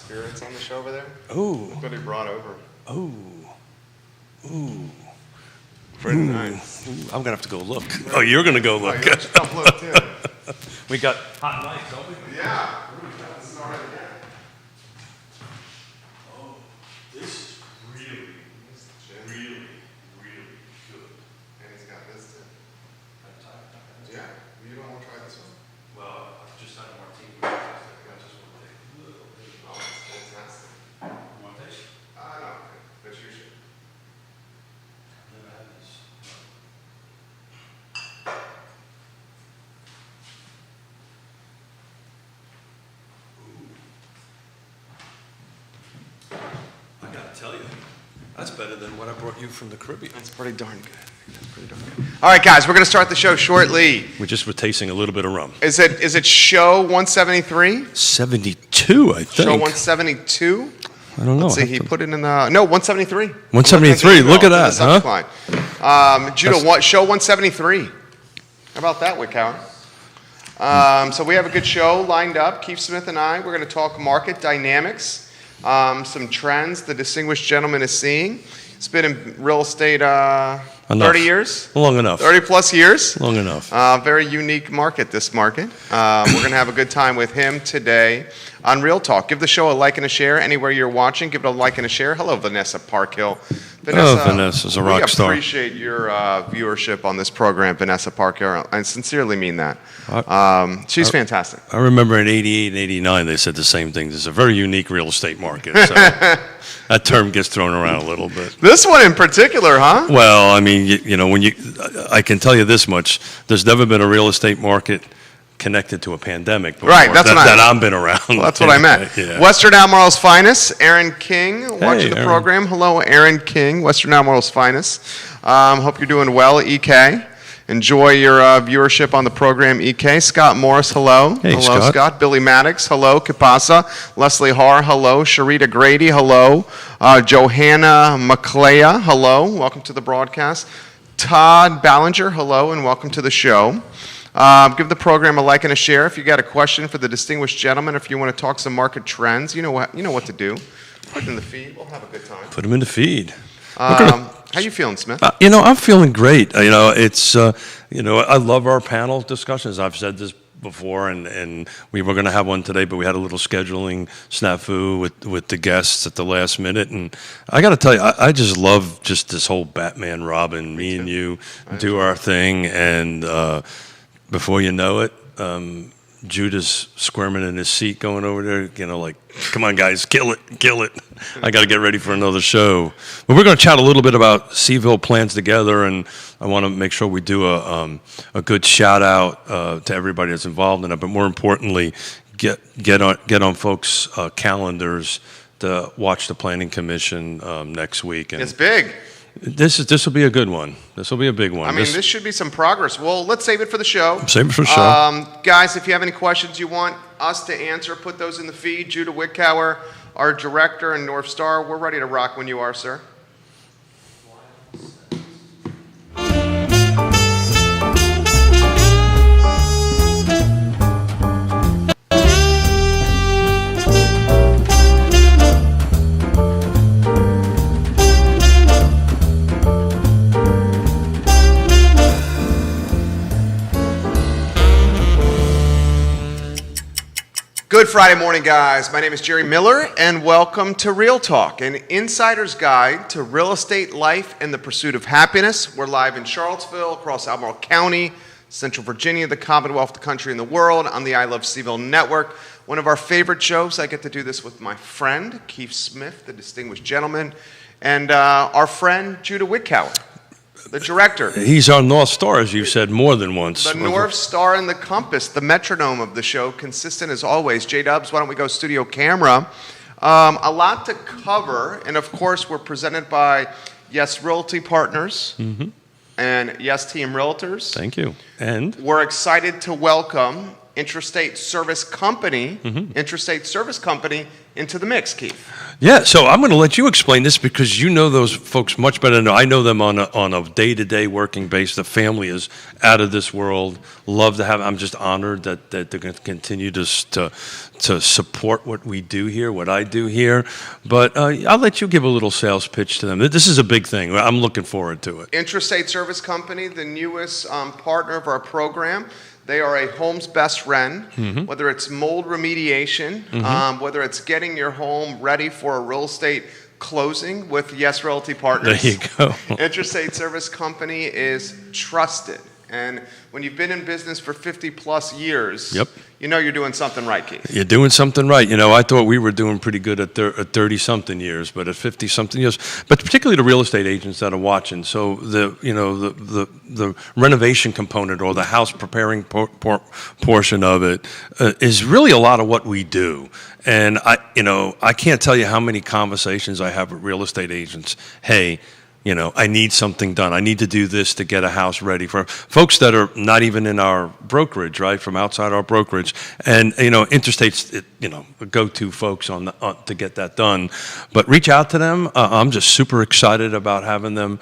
spirits on the show over there. Ooh. Look what he brought over. Ooh. Ooh. Pretty nice. Ooh. I'm gonna have to go look. Oh, you're gonna go look. You should come look too. We got hot and ice, don't we? Yeah. This is already again. Oh, this is really good. And he's got this too. Yeah. You don't want to try this one? Well, I've just had a martini. I just want to take a little bit. Oh, it's fantastic. You want this? No, but you should. I've never had this. I gotta tell you, that's better than what I brought you from the Caribbean. That's pretty darn good. All right, guys, we're going to start the show shortly. We just were tasting a little bit of rum. Is it show 173? 72, I think. Show 172? I don't know. Let's see, he put it in the... No, 173. 173, look at that, huh? Judah, show 173. How about that, Wickhauer? So we have a good show lined up. Keith Smith and I, we're going to talk market dynamics, some trends the distinguished gentleman is seeing. He's been in real estate 30 years? Long enough. 30 plus years? Long enough. Very unique market, this market. We're going to have a good time with him today on Real Talk. Give the show a like and a share anywhere you're watching. Give it a like and a share. Hello, Vanessa Parkhill. Vanessa's a rock star. We appreciate your viewership on this program, Vanessa Parkhill. I sincerely mean that. She's fantastic. I remember in 88 and 89, they said the same thing. There's a very unique real estate market. So that term gets thrown around a little bit. This one in particular, huh? Well, I mean, I can tell you this much. There's never been a real estate market connected to a pandemic before, right, that's that I've been around. Well, that's what I meant. Yeah. Western Albemarle's finest, Aaron King, watching the Aaron. program. Hello, Aaron King, Western Albemarle's finest. Hope you're doing well, EK. Enjoy your viewership on the program, EK. Scott Morris, hello. Hey, hello, Scott. Billy Maddox, hello. Kipasa. Leslie Haar, hello. Sharita Grady, hello. Johanna McClaya, hello. Welcome to the broadcast. Todd Ballinger, hello, and welcome to the show. Give the program a like and a share. If you got a question for the distinguished gentleman, if you want to talk some market trends, you know what to do. Put it in the feed. We'll have a good time. Put them in the feed. How you feeling, Smith? I'm feeling great. It's I love our panel discussions. I've said this before, and we were going to have one today, but we had a little scheduling snafu with the guests at the last minute. And I got to tell you, I just love just this whole Batman Robin. Me and you do our thing, and before you know it, Judah's squirming in his seat going over there, like, come on, guys, kill it. I got to get ready for another show. But we're going to chat a little bit about Seaville Plans Together, and I want to make sure we do a good shout out to everybody that's involved in it. But more importantly, get on folks' calendars to watch the Planning Commission next week. And it's big. This will be a good one. This will be a big one. I mean, this should be some progress. Well, let's save it for the show. Save it for the show. Guys, if you have any questions you want us to answer, put those in the feed. Judah Wickhauer, our director and North Star, we're ready to rock when you are, sir. Good Friday morning, guys. My name is Jerry Miller, and welcome to Real Talk, an insider's guide to real estate life and the pursuit of happiness. We're live in Charlottesville, across Albemarle County, Central Virginia, the Commonwealth, the country, and the world, on the I Love Seaville Network. One of our favorite shows. I get to do this with my friend, Keith Smith, the distinguished gentleman, and our friend, Judah Wickhauer, the director. He's our North Star, as you've said more than once. The North Star and the compass, the metronome of the show, consistent as always. J-Dubs, why don't we go studio camera? A lot to cover, and of course we're presented by Yes Realty Partners and Yes Team Realtors. Thank you. And we're excited to welcome Interstate Service Company, Interstate Service Company into the mix, Keith. Yeah, so I'm going to let you explain this because you know those folks much better than I know them on a day-to-day working base. The family is out of this world. Love to have. I'm just honored that they're going to continue to support what we do here, what I do here. But I'll let you give a little sales pitch to them. This is a big thing. I'm looking forward to it. Interstate Service Company, the newest partner of our program. They are a home's best friend, whether it's mold remediation, whether it's getting your home ready for a real estate closing with Yes Realty Partners. There you go. Interstate Service Company is trusted. And when you've been in business for 50 plus years, you know you're doing something right, Keith. You're doing something right. You know, I thought we were doing pretty good at 30-something years, but at 50-something years, but particularly the real estate agents that are watching. So the renovation component or the house preparing portion of it is really a lot of what we do. And I can't tell you how many conversations I have with real estate agents. Hey, I need something done. I need to do this to get a house ready for folks that are not even in our brokerage, right? From outside our brokerage. And, Interstate's, go-to folks to get that done. But reach out to them. I'm just super excited about having them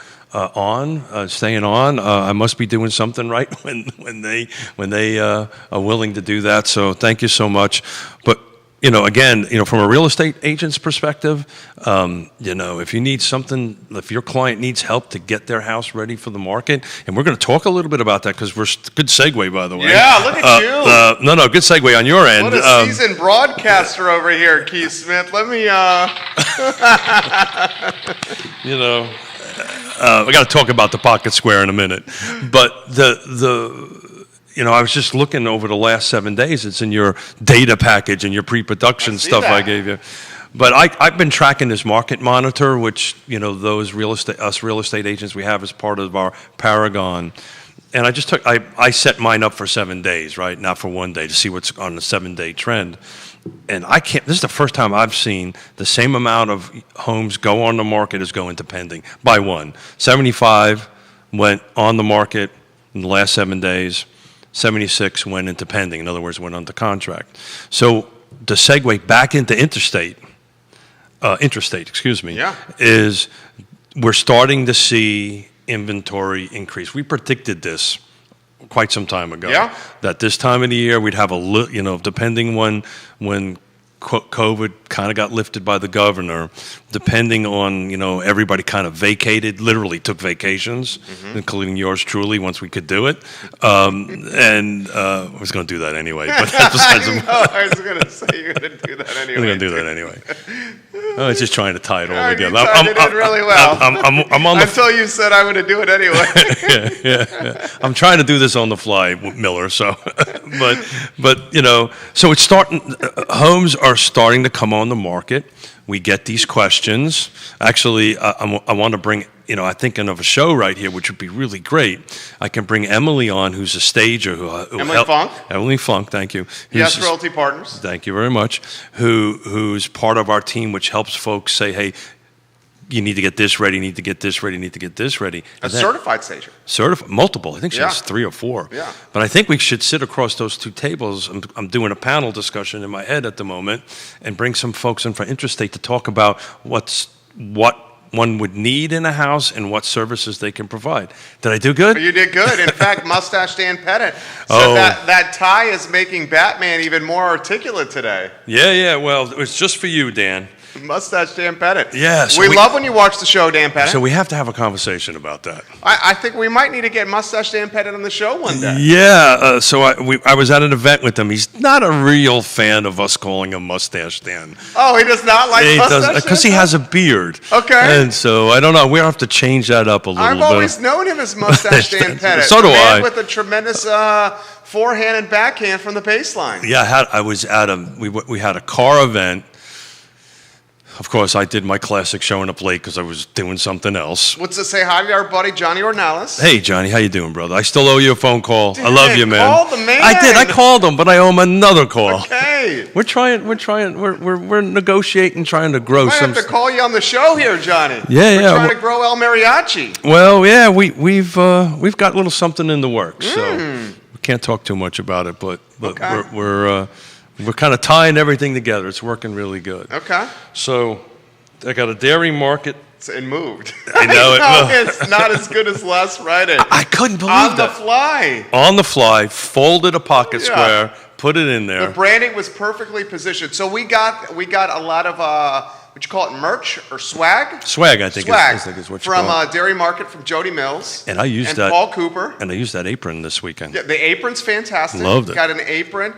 staying on. I must be doing something right when they are willing to do that. So thank you so much. But again, from a real estate agent's perspective, if you need something, if your client needs help to get their house ready for the market, and we're going to talk a little bit about that because good segue, by the way. Yeah, look at you. No, good segue on your end. What a seasoned broadcaster over here, Keith Smith. Let me, we got to talk about the pocket square in a minute, but I was just looking over the last 7 days. It's in your data package and your pre-production stuff I gave you. But I've been tracking this market monitor, which those real estate agents we have as part of our Paragon. And I set mine up for 7 days, right? Not for 1 day, to see what's on the 7-day trend. And this is the first time I've seen the same amount of homes go on the market as go into pending by one. 75 went on the market in the last 7 days. 76 went into pending, in other words, went under contract. So the segue back into interstate, is we're starting to see inventory increase. We predicted this quite some time ago, that this time of the year we'd have depending when COVID kind of got lifted by the governor, depending on, everybody kind of vacated, literally took vacations, including yours truly, once we could do it. And I was going to do that anyway. But I was going to say you're going to do that anyway. I'm going to do that anyway. I was just trying to tie it all together. You did really well. I'm on until you said I'm going to do it anyway. yeah. I'm trying to do this on the fly, Miller. So, but so it's starting. Homes are starting to come on the market. We get these questions. Actually, I want to bring. I'm thinking of a show right here, which would be really great. I can bring Emily on, who's a stager. Emily Funk, thank you. Yes Realty Partners. Thank you very much. Who's part of our team, which helps folks say, hey, you need to get this ready, you need to get this ready, you need to get this ready. A certified stager. Multiple. I think she has 3 or 4. Yeah. But I think we should sit across those two tables. I'm doing a panel discussion in my head at the moment and bring some folks in for Interstate to talk about what one would need in a house and what services they can provide. Did I do good? You did good. In fact, Mustache Dan Pettit said that tie is making Batman even more articulate today. Yeah. Well, it was just for you, Dan. Mustache Dan Pettit. Yeah. So we love when you watch the show, Dan Pettit. So we have to have a conversation about that. I think we might need to get Mustache Dan Pettit on the show one day. Yeah. So I was at an event with him. He's not a real fan of us calling him Mustache Dan. Oh, he does not like Mustache Dan? Because he has a beard. Okay. And so, I don't know. We have to change that up a little bit. I've always known him as Mustache Dan Pettit. So do I. With a tremendous forehand and backhand from the baseline. Yeah, I was at we had a car event. Of course, I did my classic showing up late because I was doing something else. Let's just say hi to our buddy Johnny Ornalis. Hey, Johnny, how you doing, brother? I still owe you a phone call. I love you, man. Call the man. I did. I called him, but I owe him another call. Okay. We're negotiating, trying to grow some. I have to call you on the show here, Johnny. Yeah. We're trying to grow El Mariachi. Well, yeah, we've got a little something in the works. So. can't talk too much about it, but Okay. we're kind of tying everything together. It's working really good. Okay. So I got a dairy market. It moved. I know it No, moved. it's not as good as last Friday. I couldn't believe On the that. fly. On the fly, folded a pocket Yeah. square, put it in The there. branding was perfectly positioned. So we got a lot of what you call it, merch or swag? Swag, I think, Swag is what you from call it. Dairy Market from Jody Mills. And I used that. Paul Cooper. And I used that apron this weekend. Yeah, the apron's fantastic. Loved it. Got an apron.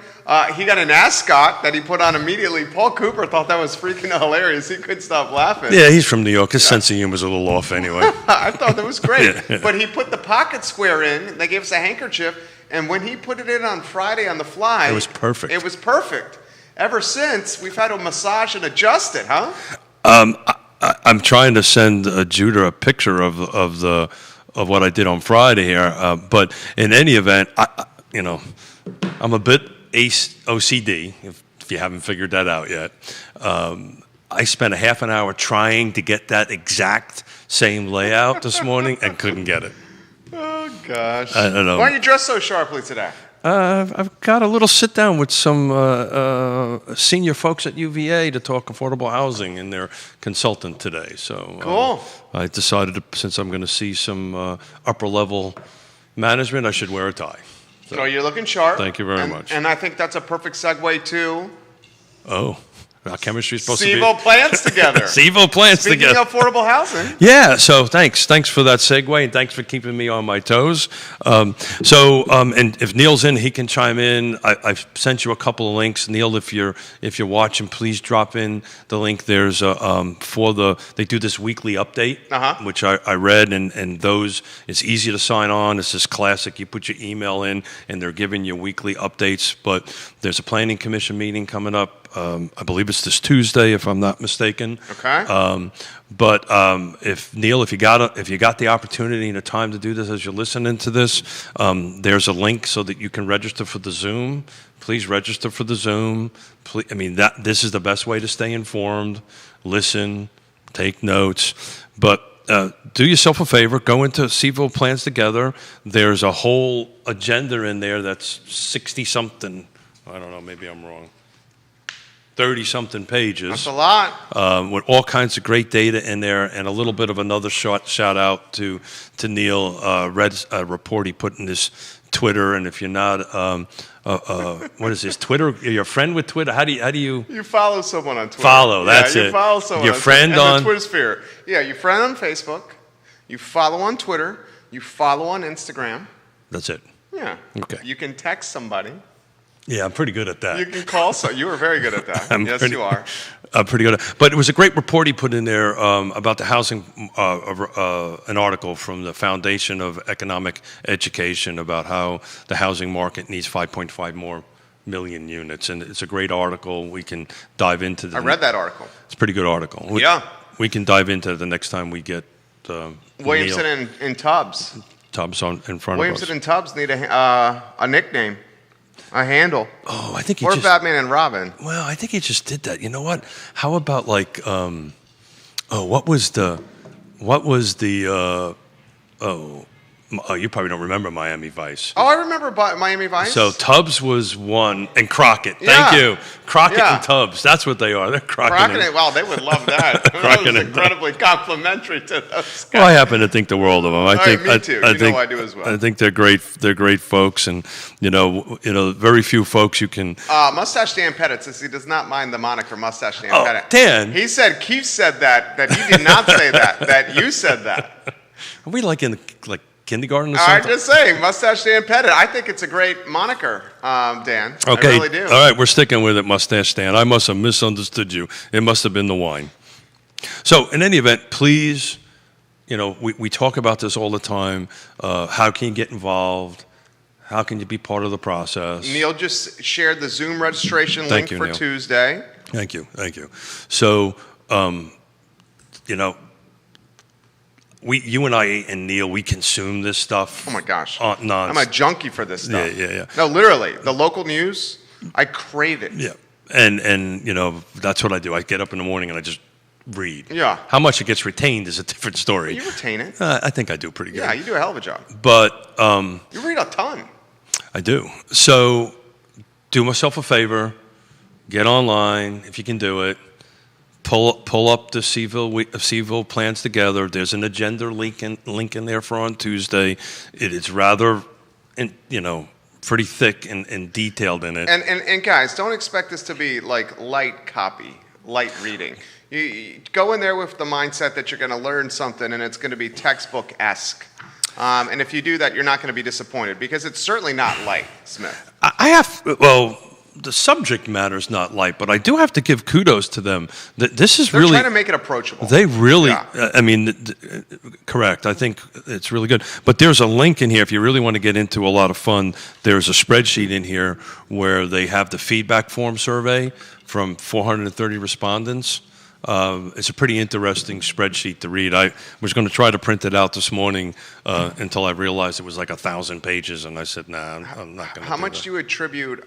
He got an ascot that he put on immediately. Paul Cooper thought that was freaking hilarious. He couldn't stop laughing. Yeah, he's from New York. His sense of humor is a little off anyway. I thought that was great. Yeah. But he put the pocket square in. They gave us a handkerchief. And when he put it in on Friday on the fly, It was perfect. It was perfect. Ever since, we've had to massage and adjust it, huh? I'm trying to send Judah a picture of what I did on Friday here, but in any event, I'm a bit OCD. If you haven't figured that out yet, I spent a half an hour trying to get that exact same layout this morning and couldn't get it. Oh, gosh. I don't know. Why are you dressed so sharply today? I've got a little sit down with some senior folks at UVA to talk affordable housing and their consultant today. So Cool. I decided since I'm going to see some upper level management, I should wear a tie. So you're looking sharp. Thank you very much. And I think that's a perfect segue to Oh, our chemistry's supposed SIVO to be plans together. SIVO plans Speaking together. of affordable housing. Yeah, so thanks for that segue, and thanks for keeping me on my toes. And if Neil's in, he can chime in. I've sent you a couple of links, Neil. If you're watching, please drop in the link. There's they do this weekly update, which I read, and those it's easy to sign on. It's just classic. You put your email in, and they're giving you weekly updates. But there's a planning commission meeting coming up. I believe it's this Tuesday, if I'm not mistaken. Okay. If Neil, if you got the opportunity and the time to do this as you're listening to this, there's a link so that you can register for the Zoom. Please register for the Zoom. This is the best way to stay informed. Listen, take notes, but do yourself a favor. Go into SIVO Plans Together. There's a whole agenda in there that's 60-something. I don't know. Maybe I'm wrong. 30-something pages. That's a lot. With all kinds of great data in there, and a little bit of another shout out to Neil. Read a report he put in his Twitter, and if you're not, what is this Twitter? You're a friend with Twitter. How do you? You follow someone on Twitter. Follow, that's You it. follow someone Your on friend Twitter. on- the Twitter sphere. Yeah, you friend on Facebook. You follow on Twitter. You follow on Instagram. That's it. Yeah. Okay. You can text somebody. Yeah, I'm pretty good at that. You can call so. You were very good at that. Yes, you are. I'm pretty good at. But it was a great report he put in there about the housing. An article from the Foundation of Economic Education about how the housing market needs 5.5 more million units, and it's a great article. We can dive into. I read that article. It's a pretty good article. Yeah. We can dive into it the next time we get Williamson Neil and Tubbs. Tubbs on in front Williamson of us. and Tubbs need a nickname, a handle, Oh, I think he or just. Batman and Robin. Well, I think he just did that. You know what? How about like, what was the, you probably don't remember Miami Vice. Oh, I remember Miami Vice. So Tubbs was one, and Crockett. Yeah. Thank you, Crockett Yeah. and Tubbs. That's what they are. They're Crockett. Crockett, wow, they would love that. That Crockett was and- incredibly complimentary to those guys. Well, I happen to think the world of them. I think me too. I You know think I do as well. I think they're great. They're great folks, and very few folks you can. Mustache Dan Pettit says he does not mind the moniker Mustache Dan Oh, Pettit. Dan. He said Keith said that he did not say that you said that. Are we like in kindergarten or I'm something? just saying, Mustache Dan Pettit. I think it's a great moniker, Dan. Okay. I really do. All right, we're sticking with it, Mustache Dan. I must have misunderstood you. It must have been the wine. So, in any event, please, we talk about this all the time. How can you get involved? How can you be part of the process? Neil just shared the Zoom registration link Thank you, for Neil. Tuesday. Thank you. So, you and I and Neil, we consume this stuff. Oh my gosh. Non. I'm a junkie for this stuff. Yeah. No, literally, the local news, I crave it. Yeah, and that's what I do. I get up in the morning and I just read. Yeah. How much it gets retained is a different story. You retain it. I think I do pretty good. Yeah, you do a hell of a job. But You read a ton. I do. So do myself a favor, get online if you can do it. Pull up the Seville plans together. There's an agenda link in there for on Tuesday. It is rather, pretty thick and detailed in it. And guys, don't expect this to be like light copy, light reading. You go in there with the mindset that you're going to learn something and it's going to be textbook-esque. And if you do that, you're not going to be disappointed because it's certainly not light, Smith. The subject matter is not light, but I do have to give kudos to them. This is They're really trying to make it approachable. They really, Yeah. correct. I think it's really good. But there's a link in here if you really want to get into a lot of fun. There's a spreadsheet in here where they have the feedback form survey from 430 respondents. It's a pretty interesting spreadsheet to read. I was going to try to print it out this morning until I realized it was like 1,000 pages, and I said, "Nah, I'm not going to." How much do you attribute?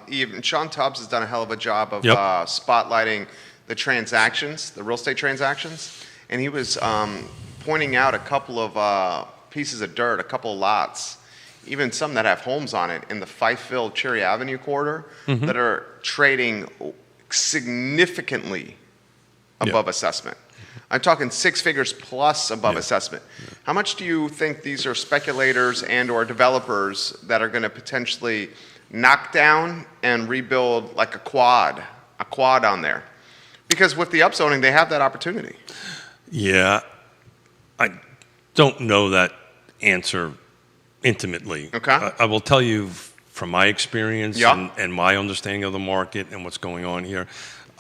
Even Sean Tubbs has done a hell of a job of Yep. spotlighting the transactions, the real estate transactions, and he was pointing out a couple of pieces of dirt, a couple of lots, even some that have homes on it in the Fifeville Cherry Avenue corridor that are trading significantly above assessment. I'm talking six figures plus above assessment. How much do you think these are speculators and or developers that are going to potentially knock down and rebuild like a quad on there? Because with the upzoning, they have that opportunity. Yeah, I don't know that answer intimately. Okay. I will tell you from my experience Yeah. and my understanding of the market and what's going on here,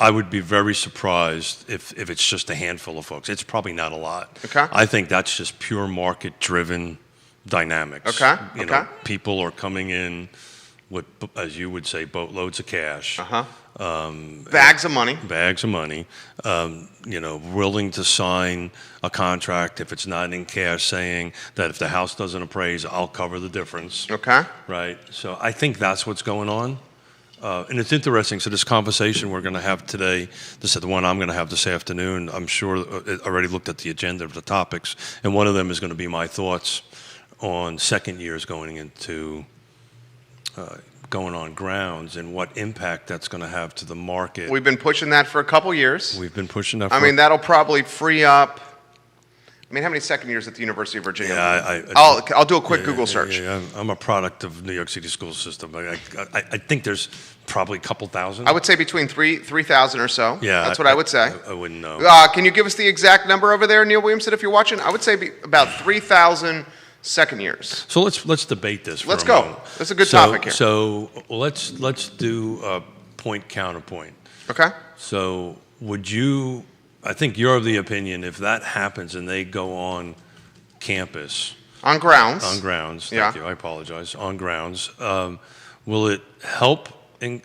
I would be very surprised if it's just a handful of folks. It's probably not a lot. Okay. I think that's just pure market-driven dynamics. Okay, You okay. know, people are coming in with, as you would say, boatloads of cash. Bags of money. Bags of money, willing to sign a contract if it's not in cash, saying that if the house doesn't appraise, I'll cover the difference. Okay. Right. So I think that's what's going on. And it's interesting. So this conversation we're going to have today, this is the one I'm going to have this afternoon. I'm sure I already looked at the agenda of the topics, and one of them is going to be my thoughts on second years going into going on grounds and what impact that's going to have to the market. We've been pushing that for a couple years. We've been pushing that. I mean, that'll probably free up. I mean, how many second years at the University of Virginia? Yeah, I'll do a quick Google search. Yeah, I'm a product of New York City school system. I think there's probably a couple thousand. I would say between 3,000 or so. Yeah, That's what I would say. I wouldn't know. Can you give us the exact number over there, Neil Williamson, if you're watching? I would say about 3,000 second years. So let's debate this. Let's a go. moment. That's a good topic here. So let's do a point counterpoint. Okay. So would you? I think you're of the opinion if that happens and they go on campus. On grounds. On grounds. Yeah. Thank you. I apologize. On grounds. Will it help the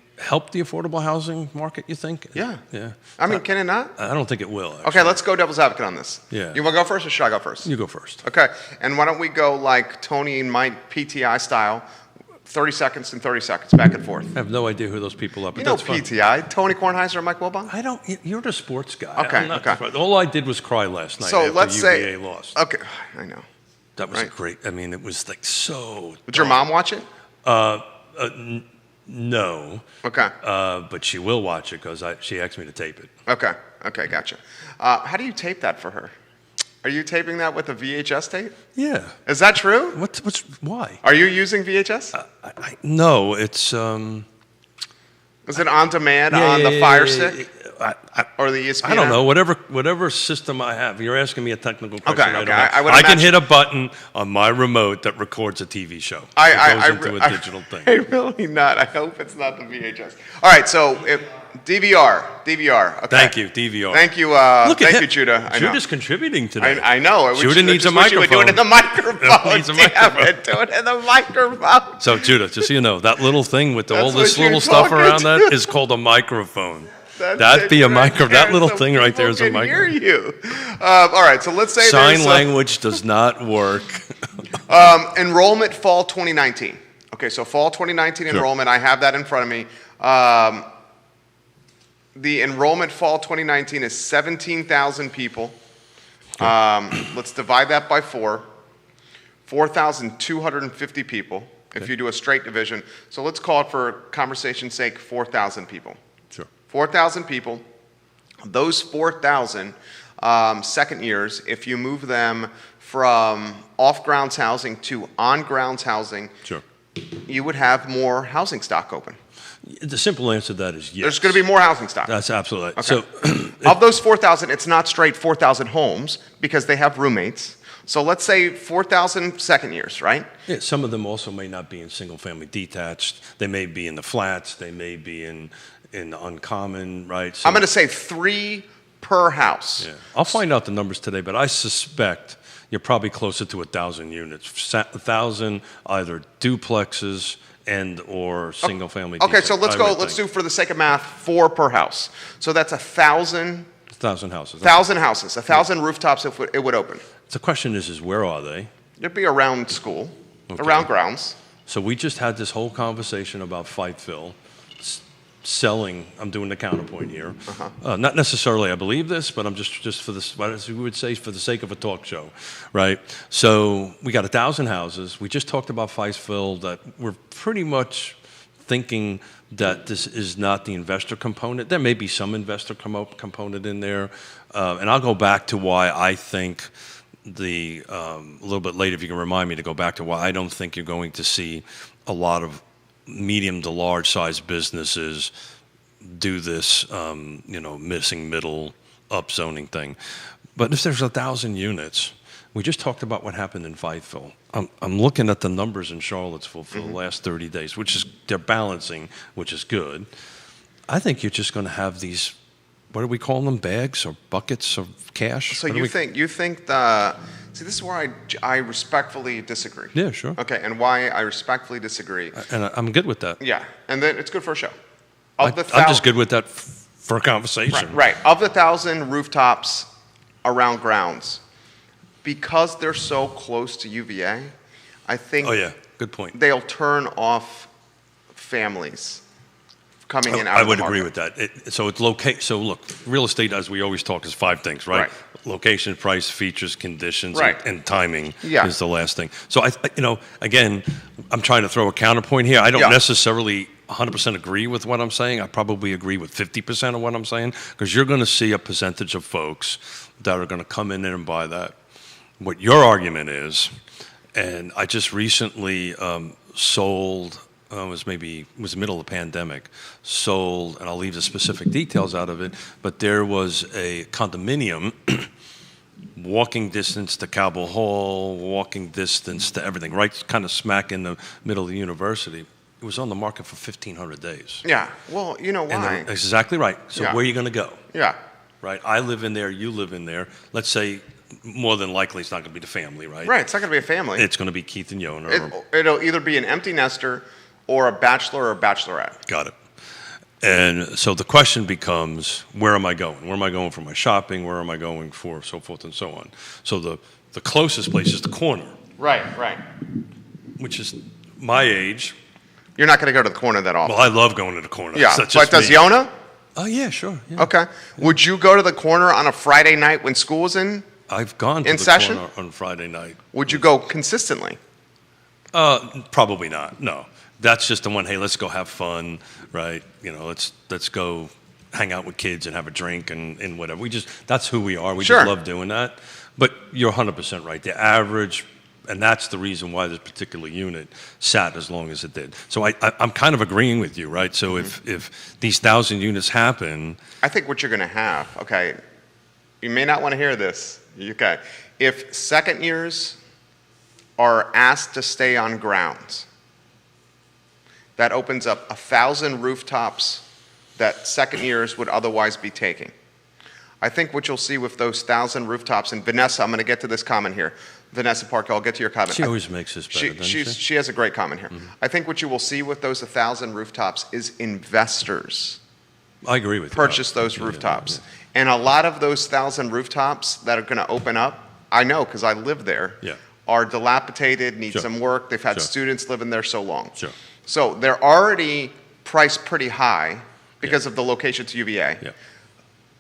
affordable housing market, you think? Yeah. Yeah. I mean, can it not? I don't think it will. Actually. Okay, let's go devil's advocate on this. Yeah. You want to go first or should I go first? You go first. Okay. And why don't we go like Tony and Mike PTI style, 30 seconds and 30 seconds, back and forth. I have no idea who those people are, but You know that's fine. PTI, Tony Kornheiser and Mike Wilbon? I don't. You're the sports guy. Okay, I'm not okay. All I did was cry last night So after let's UVA say, lost. okay, I know. That was right. great. I mean, it was like so. Did your mom watch it? No. Okay. But she will watch it because she asked me to tape it. Okay. Okay, gotcha. How do you tape that for her? Are you taping that with a VHS tape? Yeah. Is that true? Why? Are you using VHS? No, it's. Is it on demand on the Fire Stick or the ESPN? I don't know. Whatever system I have. You're asking me a technical question. Okay, I don't okay. know. I would I can imagine- hit a button on my remote that records a TV show. It goes into a digital thing. I really not. I hope it's not the VHS. All right, so DVR. Okay. Thank you, DVR. Thank you. Look at thank him. you, Judah. I know. Judah's contributing today. I know. Judah needs a You would do it in the microphone. microphone. Needs a Damn microphone. it, do it in the microphone. So, Judah, just so you know, that little thing with all That's this what you're little stuff talking around to. that is called a microphone. That's That'd it be a right micro. there, That little so thing right there is a people can hear microphone. you. All right, so let's say Sign there's language does not work. enrollment fall 2019. Okay, so fall 2019 Sure. enrollment, I have that in front of me. The enrollment fall 2019 is 17,000 people. Let's divide that by 4. 4,250 people. If you do a straight division. So let's call it, for conversation's sake, 4,000 people. Sure. 4,000 people. Those 4,000 second years, if you move them from off-grounds housing to on-grounds housing, Sure. you would have more housing stock open. The simple answer to that is yes. There's going to be more housing stock. That's absolutely right. Okay. So, Of those 4,000, it's not straight 4,000 homes because they have roommates. So let's say 4,000 second years, right? yeah, some of them also may not be in single-family detached. They may be in the flats. They may be in the uncommon, right? So, I'm going to say 3 per house. yeah. I'll find out the numbers today, but I suspect you're probably closer to 1,000 units. 1,000 either duplexes and or single-family. Okay, so detached, let's do, for the sake of math, 4 per house. So that's 1,000 1,000 houses. 1,000 houses, 1,000 rooftops if it would open. The question is where are they? It'd be around school, Okay. around grounds. So we just had this whole conversation about Fightful selling. I'm doing the counterpoint here. Not necessarily I believe this, but I'm just for this, as we would say, for the sake of a talk show, right? So we got 1,000 houses. We just talked about Fightful, that we're pretty much thinking that this is not the investor component. There may be some investor component in there, and I'll go back to why I think a little bit later, if you can remind me to go back to why I don't think you're going to see a lot of medium to large size businesses do this, missing middle upzoning thing. But if there's 1,000 units, we just talked about what happened in Fightful. I'm looking at the numbers in Charlottesville for the last 30 days, they're balancing, which is good. I think you're just going to have these, what do we call them, bags or buckets of cash? So you think see, this is where I respectfully disagree. Yeah, sure. Okay, and why I respectfully disagree. And I'm good with that. Yeah, and then it's good for a show. I'm just good with that for a conversation. Right. Of the 1,000 rooftops around grounds, because they're so close to UVA, I think Oh, yeah, good point. they'll turn off families coming in out I of the would market. agree with that. So look, real estate, as we always talk, is 5 things, right? Right. Location, price, features, conditions, Right. and timing Yeah. is the last thing. So again, I'm trying to throw a counterpoint here. I don't Yeah. necessarily 100% agree with what I'm saying. I probably agree with 50% of what I'm saying, because you're going to see a percentage of folks that are going to come in there and buy that. What your argument is, and I just recently sold, it was the middle of the pandemic, sold, and I'll leave the specific details out of it, but there was a condominium, walking distance to Cabell Hall, walking distance to everything, right kind of smack in the middle of the university. It was on the market for 1,500 days. Yeah, well, you know And why? then, exactly right. So Yeah. where are you going to go? Yeah, Right? I live in there, you live in there. Let's say more than likely it's not going to be the family, right? right, it's not going to be a family. It's going to be Keith and Yona. It'll either be an empty nester or a bachelor or bachelorette. Got it. And so the question becomes, where am I going? Where am I going for my shopping? Where am I going for so forth and so on? So the closest place is the corner, Right. which is my age. You're not going to go to the corner that often. Well, I love going to the corner. Yeah, That's but just does me. Yona? Oh, yeah, sure. Yeah. Okay. Would you go to the corner on a Friday night when school's in? I've gone to In the session? corner on Friday night. Would you go consistently? Probably not. No, that's just the one. Hey, let's go have fun, right? Let's go hang out with kids and have a drink and whatever. That's who we are. We Sure. just love doing that. But you're 100% right. The average, and that's the reason why this particular unit sat as long as it did. So I'm kind of agreeing with you, right? So if these 1,000 units happen, I think what you're going to have, okay, you may not want to hear this. Okay. If second years are asked to stay on grounds, that opens up 1,000 rooftops that second years would otherwise be taking. I think what you'll see with those 1,000 rooftops, and Vanessa, I'm going to get to this comment here. Vanessa Parker, I'll get to your comment. she always makes this better, doesn't she? She has a great comment here. I think what you will see with those 1,000 rooftops is investors I agree with you. purchase those Yeah, rooftops. And a lot of those 1,000 rooftops that are going to open up, I know because I live there, Yeah. are dilapidated, need Sure. some work. They've had Sure. students living there so long. Sure. So they're already priced pretty high because of the location to UVA. Yeah.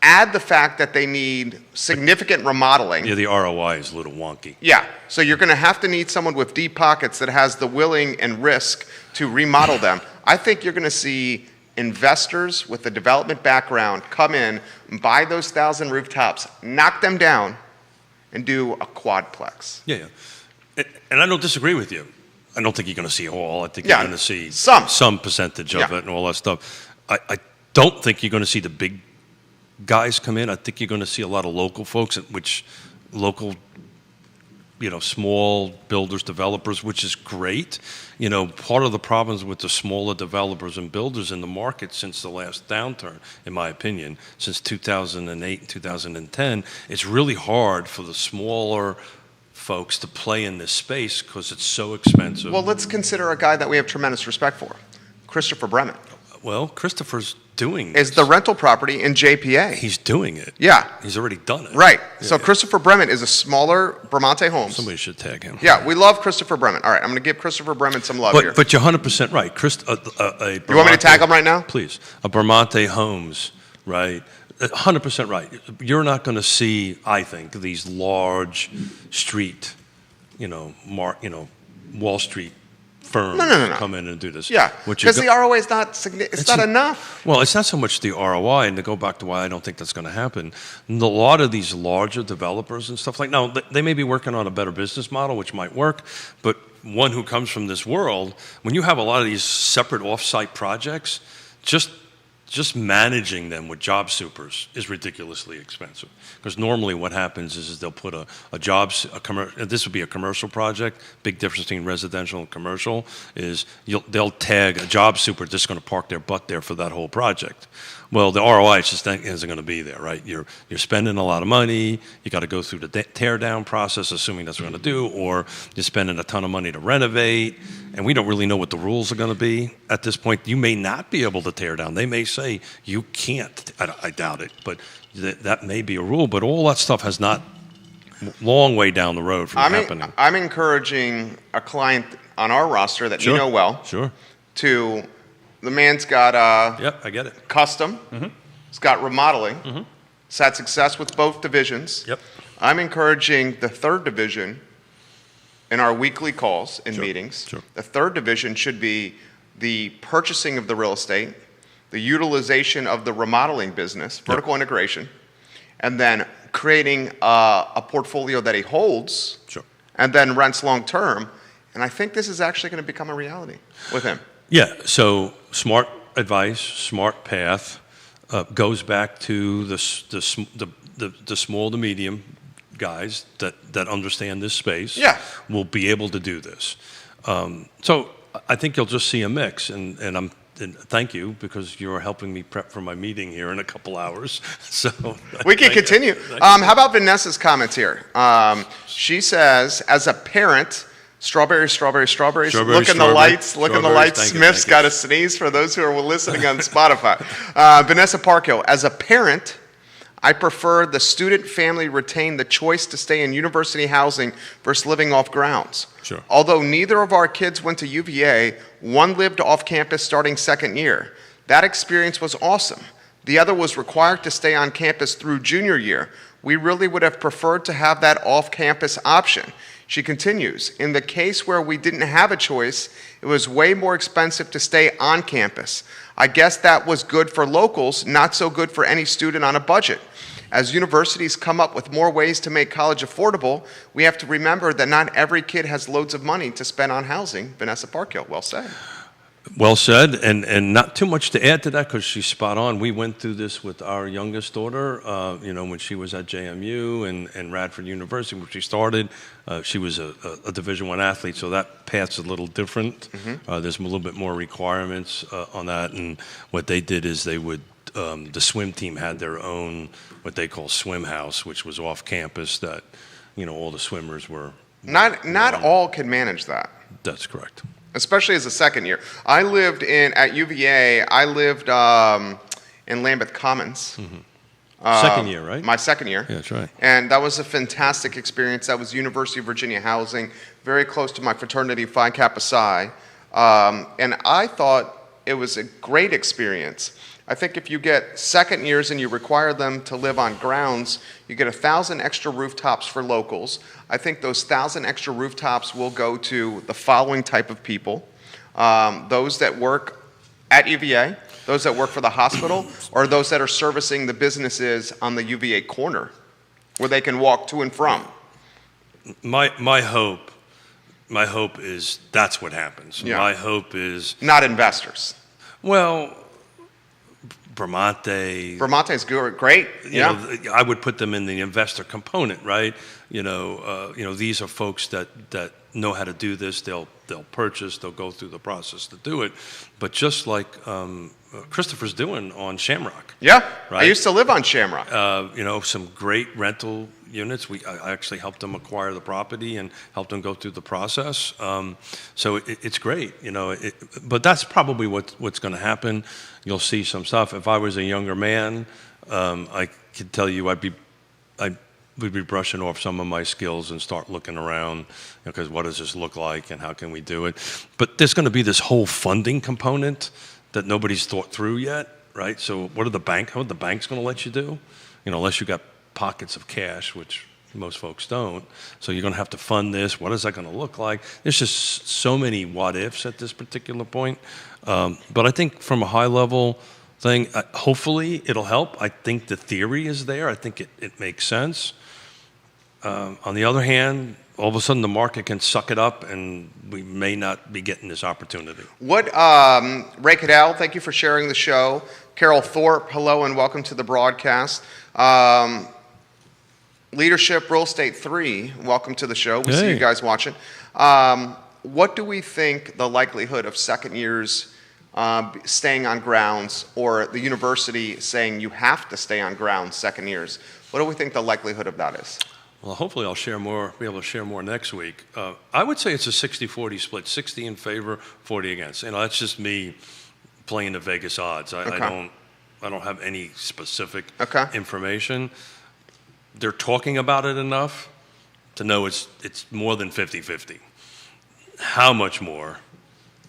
Add the fact that they need significant remodeling. Yeah, the ROI is a little wonky. Yeah, so you're going to have to need someone with deep pockets that has the willing and risk to remodel them. I think you're going to see investors with a development background come in, buy those 1,000 rooftops, knock them down, and do a quadplex. Yeah. And I don't disagree with you. I don't think you're going to see all. I think Yeah, you're going to see some percentage of Yeah. it and all that stuff. I don't think you're going to see the big guys come in. I think you're going to see a lot of local folks, which local, small builders, developers, which is great. Part of the problems with the smaller developers and builders in the market since the last downturn, in my opinion, since 2008 and 2010, it's really hard for the smaller folks to play in this space because it's so expensive. Well, let's consider a guy that we have tremendous respect for, Christopher Bremen. Well, Christopher's doing Is this. the rental property in JPA. He's doing it. Yeah. He's already done it. Right. Yeah, So yeah. Christopher Bremen is a smaller Bramante Homes. Somebody should tag him. Yeah, we love Christopher Bremen. All right, I'm going to give Christopher Bremen some love here. But you're 100% right. You want me to tag him right now? Please. A Bramante Homes, right? 100% right. You're not going to see, I think, these large street, Wall Street firms No. come in and do this. Yeah, What you're because the ROA is not it's not enough. Well, it's not so much the ROI, and to go back to why I don't think that's going to happen. A lot of these larger developers and stuff now, they may be working on a better business model, which might work, but one who comes from this world, when you have a lot of these separate off-site projects, just managing them with job supers is ridiculously expensive. Because normally what happens is they'll put this would be a commercial project. Big difference between residential and commercial is they'll tag a job super just going to park their butt there for that whole project. Well, the ROI just isn't going to be there, right? You're spending a lot of money. You got to go through the tear down process, assuming that's what you're going to do, or you're spending a ton of money to renovate. And we don't really know what the rules are going to be at this point. You may not be able to tear down. They may say you can't. I doubt it, but that may be a rule. But all that stuff has not long way down the road from happening. I'm encouraging a client on our roster that you know well. Sure. The man's got Yep, I get it. custom. He's got remodeling. He's had success with both divisions. Yep. I'm encouraging the third division in our weekly calls and meetings. Sure. The third division should be the purchasing of the real estate, the utilization of the remodeling business, vertical integration, and then creating a portfolio that he holds Sure. and then rents long term. And I think this is actually going to become a reality with him. Yeah, so smart advice, smart path, goes back to the small to medium guys that understand this space. Yeah. Will be able to do this. So I think you'll just see a mix, and thank you because you're helping me prep for my meeting here in a couple hours. So We can continue. How about Vanessa's comments here? She says, as a parent, strawberries. Strawberries, Look in the lights. strawberries. Thank you, Smith's thank you. got a sneeze for those who are listening on Spotify. Vanessa Parkhill, as a parent, I prefer the student family retain the choice to stay in university housing versus living off grounds. Sure. Although neither of our kids went to UVA, one lived off campus starting second year. That experience was awesome. The other was required to stay on campus through junior year. We really would have preferred to have that off-campus option. She continues, in the case where we didn't have a choice, it was way more expensive to stay on campus. I guess that was good for locals, not so good for any student on a budget. As universities come up with more ways to make college affordable, we have to remember that not every kid has loads of money to spend on housing. Vanessa Parkhill, well said. Well said, and not too much to add to that because she's spot on. We went through this with our youngest daughter, when she was at JMU and Radford University, where she started. She was a Division I athlete, so that path's a little different. There's a little bit more requirements on that, and what they did is they would, the swim team had their own, what they call swim house, which was off campus that, all the swimmers were. Not all can manage that. That's correct. Especially as a second year. At UVA, I lived in Lambeth Commons. Second year, right? My second year. Yeah, that's right. And that was a fantastic experience. That was University of Virginia housing, very close to my fraternity, Phi Kappa Psi. And I thought it was a great experience. I think if you get second years and you require them to live on grounds, you get 1,000 extra rooftops for locals. I think those 1,000 extra rooftops will go to the following type of people. Those that work at UVA, those that work for the hospital, or those that are servicing the businesses on the UVA corner where they can walk to and from. My hope is that's what happens. Yeah. My hope is, Not investors. well, Bramante. Vermonte's great. You know, I would put them in the investor component, right? These are folks that know how to do this. They'll purchase. They'll go through the process to do it. But just like Christopher's doing on Shamrock. Yeah, Right? I used to live on Shamrock. Some great rental units. I actually helped them acquire the property and helped them go through the process. So it's great, but that's probably what's going to happen. You'll see some stuff. If I was a younger man, I could tell you I would be brushing off some of my skills and start looking around, because what does this look like and how can we do it? But there's going to be this whole funding component that nobody's thought through yet, right? So how are the banks going to let you do? Unless you got pockets of cash, which most folks don't. So you're going to have to fund this. What is that going to look like? There's just so many what ifs at this particular point. But I think from a high level thing, hopefully it'll help. I think the theory is there. I think it makes sense. On the other hand, all of a sudden the market can suck it up and we may not be getting this opportunity. Ray Cadell, thank you for sharing the show. Carol Thorpe, hello and welcome to the broadcast. Leadership Real Estate 3, welcome to the show. We see you guys watching. What do we think the likelihood of second years staying on grounds, or the university saying you have to stay on grounds second years? What do we think the likelihood of that is? Well, hopefully I'll be able to share more next week. I would say it's a 60-40 split, 60 in favor, 40 against. That's just me playing the Vegas odds. I don't have any specific information. They're talking about it enough to know it's more than 50-50. How much more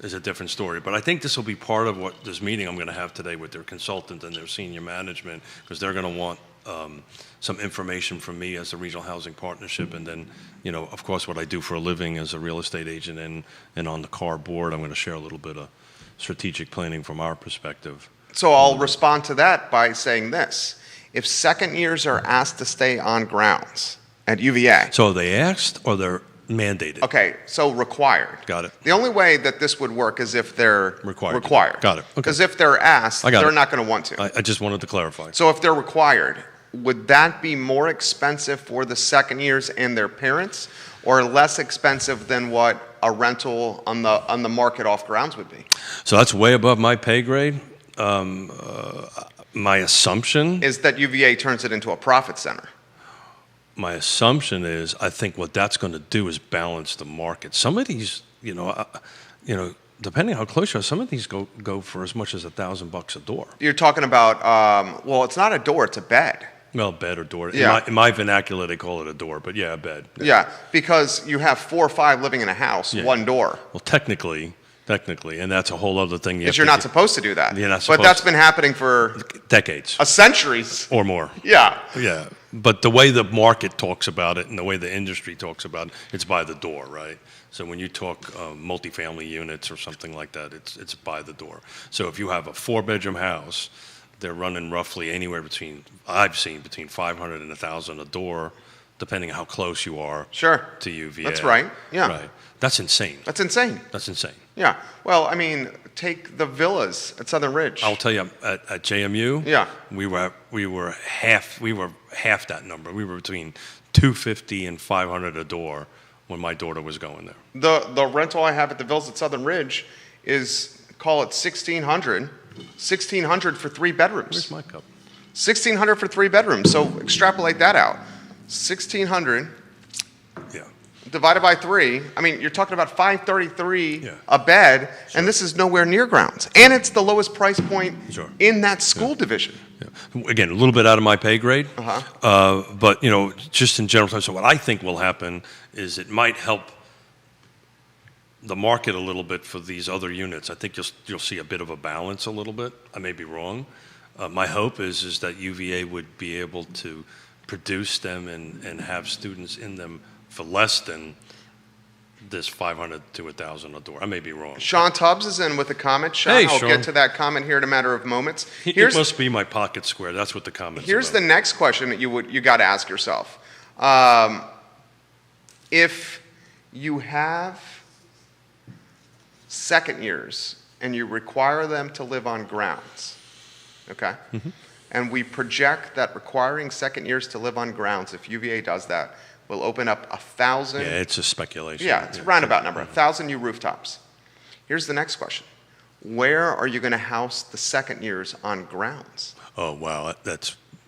is a different story. But I think this will be part of what this meeting I'm going to have today with their consultant and their senior management, because they're going to want some information from me as a regional housing partnership, and then, of course, what I do for a living as a real estate agent and on the CAR board. I'm going to share a little bit of strategic planning from our perspective. So I'll respond to that by saying this. If second years are asked to stay on grounds at UVA. So are they asked or they're mandated? Okay, so required. Got it. The only way that this would work is if they're required. Got it. Okay. Because if they're asked, they're not going to want to. I just wanted to clarify. So if they're required, would that be more expensive for the second years and their parents, or less expensive than what a rental on the market off grounds would be? So that's way above my pay grade. My assumption is that UVA turns it into a profit center. My assumption is, I think what that's going to do is balance the market. Some of these, depending how close you are, some of these go for as much as $1,000 a door. You're talking about, well, it's not a door, it's a bed. Well, bed or door. Yeah. In my vernacular, they call it a door, but yeah, a bed. Yeah, because you have 4 or 5 living in a house, one door. Well, technically, and that's a whole other thing. Because you're not supposed to do that. You're not supposed but that's been happening for decades. Centuries. Or more. Yeah. Yeah. But the way the market talks about it and the way the industry talks about it, it's by the door, right? So when you talk multifamily units or something like that, it's by the door. So if you have a 4-bedroom house, they're running roughly anywhere I've seen between $500 and $1,000 a door, depending on how close you are to UVA. That's right. Yeah. Right. That's insane. That's insane. Yeah. Well, I mean, take the villas at Southern Ridge. I'll tell you, at JMU, yeah, we were half that number. We were between $250 and $500 a door when my daughter was going there. The rental I have at the villas at Southern Ridge is, call it $1,600 for 3 bedrooms. Where's my cup? $1,600 for 3 bedrooms. So extrapolate that out. $1,600. Yeah. Divided by 3, I mean, you're talking about $533 a bed, and this is nowhere near grounds. And it's the lowest price point in that school division. Yeah. Again, a little bit out of my pay grade, but just in general terms. So what I think will happen is it might help the market a little bit for these other units. I think you'll see a bit of a balance a little bit. I may be wrong. My hope is that UVA would be able to produce them and have students in them for less than this 500 to 1,000 a door. I may be wrong. Sean Tubbs is in with a comment. Sean, Hey, I'll Sean. get to that comment here in a matter of moments. It must be my pocket square. That's what the comment's Here's about. the next question that you got to ask yourself. If you have second years and you require them to live on grounds, okay? Mm-hmm. And we project that requiring second years to live on grounds, if UVA does that, will open up 1,000. Yeah, it's a speculation. Yeah, it's a roundabout number, 1,000 new rooftops. Here's the next question. Where are you going to house the second years on grounds? Oh, wow.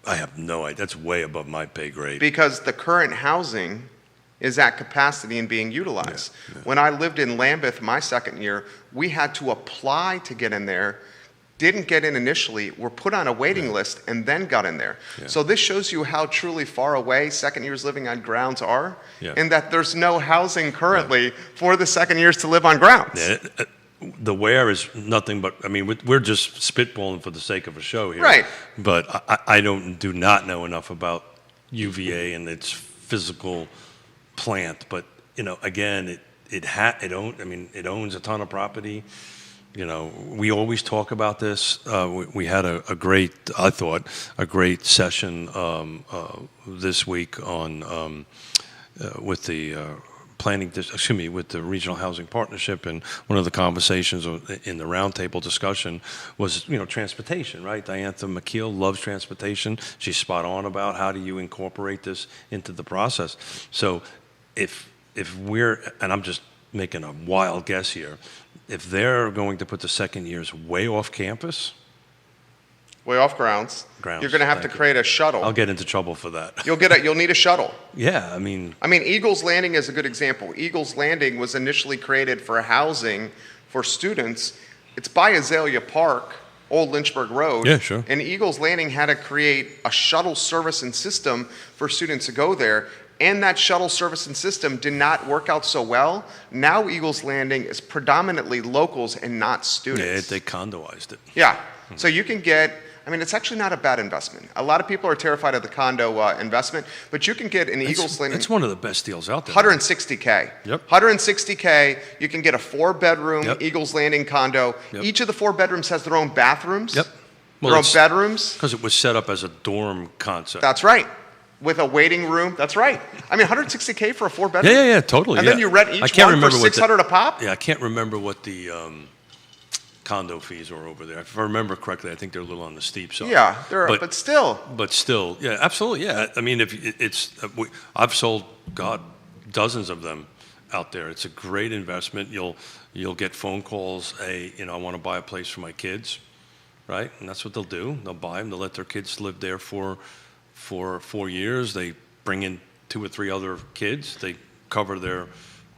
I have no idea. That's way above my pay grade. Because the current housing is at capacity and being utilized. Yeah. When I lived in Lambeth my second year, we had to apply to get in there, didn't get in initially, were put on a waiting list, and then got in there. Yeah. So this shows you how truly far away second years living on grounds are, Yeah. and that there's no housing currently for the second years to live on grounds. Yeah, the where is nothing but, I mean, we're just spitballing for the sake of a show here. Right. But I do not know enough about UVA and its physical plant. But, again, it owns a ton of property. We always talk about this. We had a great session this week on with the with the Regional Housing Partnership, and one of the conversations in the roundtable discussion was, transportation, right? Diantha McKeel loves transportation. She's spot on about how do you incorporate this into the process. So if we're, and I'm just making a wild guess here, if they're going to put the second years way off campus, Way off grounds. Grounds, You're going to have to thank you. create a shuttle. I'll get into trouble for that. You'll need a shuttle. Yeah, I mean, Eagles Landing is a good example. Eagles Landing was initially created for housing for students. It's by Azalea Park, Old Lynchburg Road. Yeah, sure. And Eagles Landing had to create a shuttle service and system for students to go there. And that shuttle service and system did not work out so well. Now Eagles Landing is predominantly locals and not yeah, students. they condoized it. Yeah. So you can get, it's actually not a bad investment. A lot of people are terrified of the condo investment, but you can get an Eagles Landing. It's one of the best deals out there. $160K. Yep. $160K. You can get a 4-bedroom Yep. Eagles Landing condo. Yep. Each of the 4 bedrooms has their own bathrooms. Yep. Their own bedrooms. Because it was set up as a dorm concept. That's right. With a waiting room. That's right. $160K for a 4-bedroom. Yeah, totally. And yeah. then you rent I each can't one for remember what $600 a pop. Yeah, I can't remember what the condo fees are over there. If I remember correctly, I think they're a little on the steep side. Yeah, but still. But still, yeah, absolutely, yeah. I've sold, God, dozens of them out there. It's a great investment. You'll get phone calls. Hey, I want to buy a place for my kids, right? And that's what they'll do. They'll buy them. They'll let their kids live there for 4 years. They bring in 2 or 3 other kids. They cover their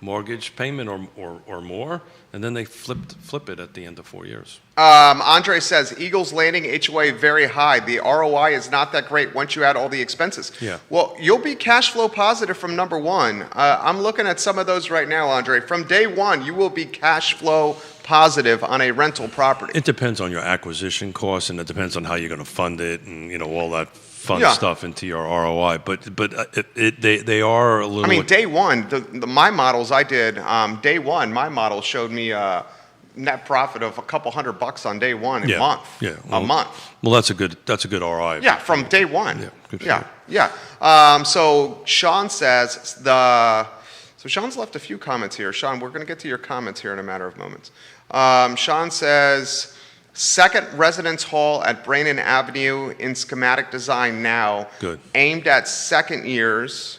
mortgage payment or more, and then they flip it at the end of 4 years. Andre says, Eagles Landing HOA very high. The ROI is not that great once you add all the expenses. Yeah. Well, you'll be cash flow positive from number 1. I'm looking at some of those right now, Andre. From day 1, you will be cash flow positive on a rental property. It depends on your acquisition costs, and it depends on how you're going to fund it, and all that fun Yeah. stuff into your ROI. But they are a little. Day 1, my models I did, day 1, my model showed me a net profit of a couple $100 on day 1 a month. Yeah, A month. Well, that's a good ROI. Yeah, from day 1. Yeah, good for Yeah, you. yeah. So Sean says So Sean's left a few comments here. Sean, we're going to get to your comments here in a matter of moments. Sean says, second residence hall at Brannan Avenue in schematic design now. Good. Aimed at second years.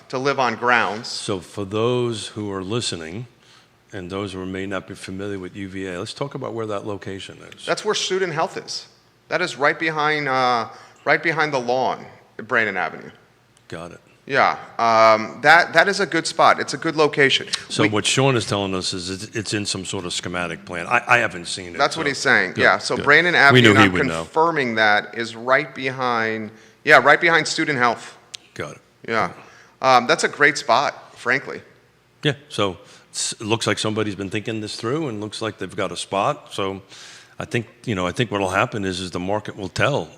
To live on grounds. So for those who are listening, and those who may not be familiar with UVA, let's talk about where that location is. That's where student health is. That is right behind the lawn at Brannan Avenue. Got it. Yeah, that is a good spot. It's a good location. So what Sean is telling us is it's in some sort of schematic plan. I haven't seen it. That's what he's saying. Good, Yeah. So good. Brannan We Avenue, knew and he I'm would know. confirming that is right behind student health. Got it. Yeah. That's a great spot frankly. Yeah, so it looks like somebody's been thinking this through, and looks like they've got a spot. So I think what will happen is the market will tell,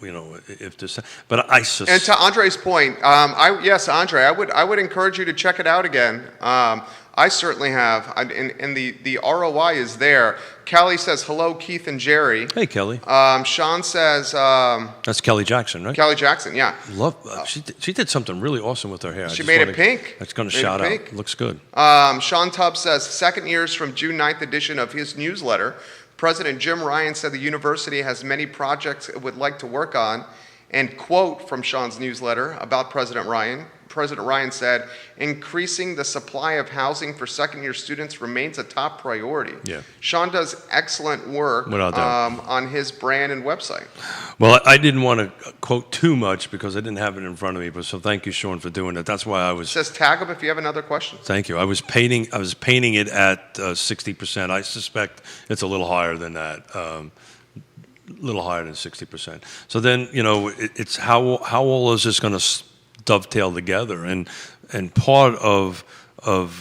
if this. But I suspect. And to Andre's point, yes, Andre, I would encourage you to check it out again. I certainly have, and the ROI is there. Kelly says hello, Keith and Jerry. Hey, Kelly. Sean says That's Kelly Jackson, right? Kelly Jackson, yeah. Love. She did something really awesome with her hair. She made it pink. It's going to Made it shout out. pink. Looks good. Sean Tubbs says second years from June 9th edition of his newsletter. President Jim Ryan said the university has many projects it would like to work on. And quote from Sean's newsletter about President Ryan said, increasing the supply of housing for second-year students remains a top priority. Yeah. Sean does excellent work Without doubt. on his brand and website. Well, I didn't want to quote too much because I didn't have it in front of me, but so thank you, Sean, for doing it. That's why I was. It says tag him if you have another question. Thank you. I was painting it at 60%. I suspect it's a little higher than that. Little higher than 60%. So then, it's how all is this going to dovetail together? And part of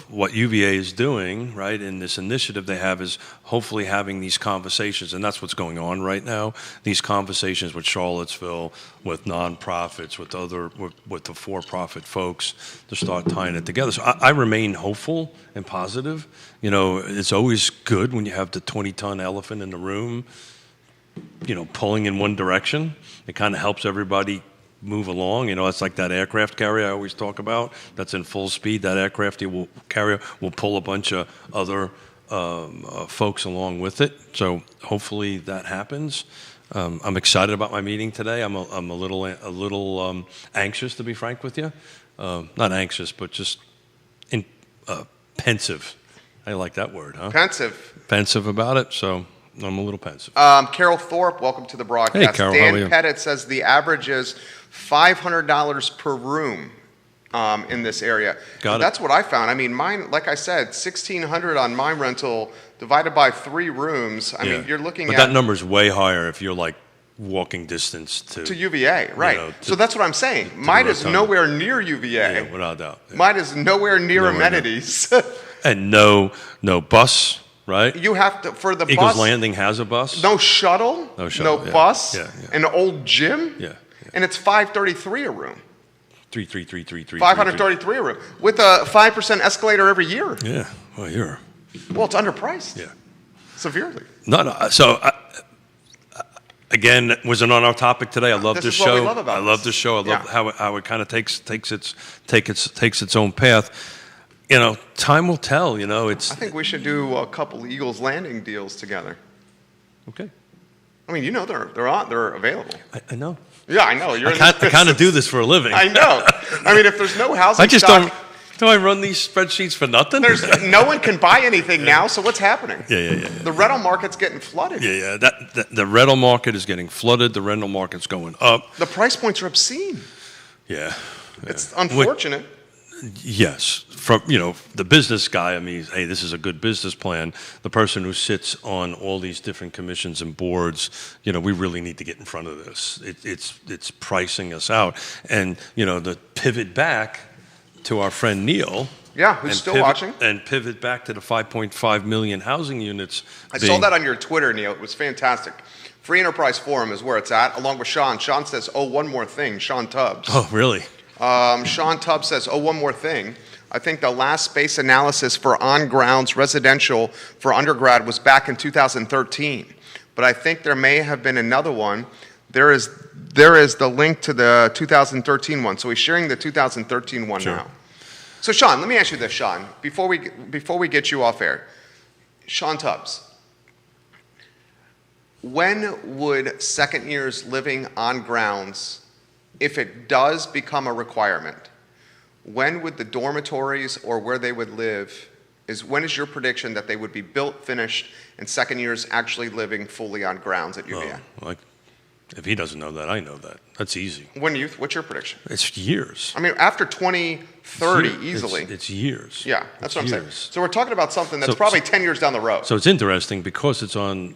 what UVA is doing, right, in this initiative they have is hopefully having these conversations, and that's what's going on right now. These conversations with Charlottesville, with nonprofits, with the for-profit folks to start tying it together. So I remain hopeful and positive. It's always good when you have the 20-ton elephant in the room, pulling in one direction. It kind of helps everybody move along. It's like that aircraft carrier I always talk about that's in full speed. That aircraft carrier will pull a bunch of other folks along with it. So hopefully that happens. I'm excited about my meeting today. I'm a little anxious, to be frank with you. Not anxious, but just pensive. I like that word, huh? Pensive about it. So I'm a little pensive. Carol Thorpe, welcome to the broadcast. Hey, Carol, Dan how are you? Pettit says the average is $500 per room in this area. Got it. That's what I found. I mean, mine, like I said, $1,600 on my rental divided by 3 rooms. I mean, you're looking but at that number's way higher if you're like walking distance to UVA, right? So that's what I'm saying. Mine is Rotunda. nowhere near UVA. Yeah, without doubt. Yeah. Mine is nowhere near Nowhere near. amenities. And no bus, right? You have to, for the Eagles bus, Landing has a bus. no shuttle, No shuttle, yeah. bus, Yeah. an old gym, Yeah. and it's $533 a room. 33333. $533 a room with a 5% escalator every year. Yeah. Well, you're. Well, it's underpriced. Yeah. Severely. No. So again, was it on our topic today? I love This this is what show. we love about I love this. this show. I love Yeah. how it kind of takes its own path. Time will tell. It's I think we should do a couple Eagles Landing deals together. okay. I mean, they're available. I know. Yeah, I know. You're in I this kind of business. do this for a living. I know. I mean, if there's no housing I just stock, don't. Do I run these spreadsheets for nothing? there's no one can buy anything now. So what's happening? Yeah. The rental market's getting flooded. Yeah. The rental market is getting flooded. The rental market's going up. The price points are obscene. Yeah. It's unfortunate. Yes, from the business guy. I mean, hey, this is a good business plan. The person who sits on all these different commissions and boards, we really need to get in front of this. It's pricing us out, and the pivot back to our friend Neil. Yeah, who's still watching. And pivot back to the 5.5 million housing units. I saw that on your Twitter, Neil. It was fantastic. Free Enterprise Forum is where it's at, along with Sean. Sean says, "Oh, one more thing." Sean Tubbs. Oh, really? Sean Tubbs says, "Oh, one more thing. I think the last space analysis for on-grounds residential for undergrad was back in 2013, but I think there may have been another one. There is the link to the 2013 one." So he's sharing the 2013 one Sure. now. So Sean, let me ask you this, Sean, before we get you off air. Sean Tubbs, when would second years living on grounds, if it does become a requirement, when would the dormitories or where they would live, when is your prediction that they would be built, finished, and second years actually living fully on grounds at UVA? If he doesn't know that, I know that. That's easy. What's your prediction? It's years. I mean, after 2030, It's easily. It's years. Yeah, that's It's what I'm saying. years. So we're talking about something that's So- probably 10 years down the road. So it's interesting because it's on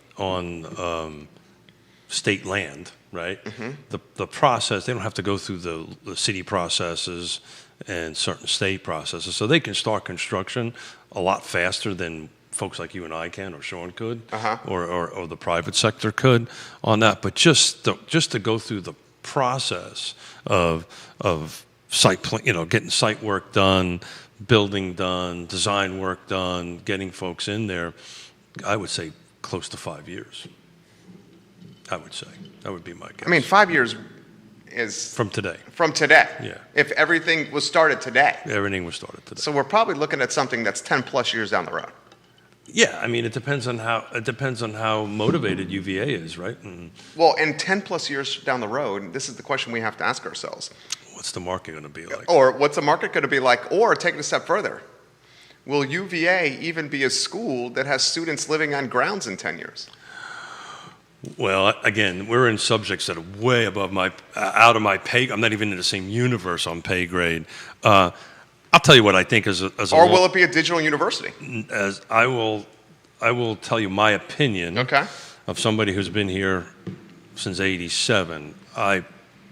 state land, right? Mm-hmm. The process, they don't have to go through the city processes and certain state processes. So they can start construction a lot faster than folks like you and I can, or Sean could, or the private sector could on that. But just to go through the process of site getting site work done, building done, design work done, getting folks in there, I would say close to 5 years. I would say that would be my guess. I mean, 5 years is from today. From today. Yeah. If everything was started today. Everything was started today. So we're probably looking at something that's 10 plus years down the road. Yeah, I mean, it depends on how motivated UVA is, right? And Well, in 10 plus years down the road, this is the question we have to ask ourselves. what's the market going to be like? Or what's the market going to be like? Or take it a step further. Will UVA even be a school that has students living on grounds in 10 years? Well, again, we're in subjects that are way above out of my pay. I'm not even in the same universe on pay grade. I'll tell you what I think Or will it be a digital university? As I will tell you my opinion of somebody who's been here since '87. I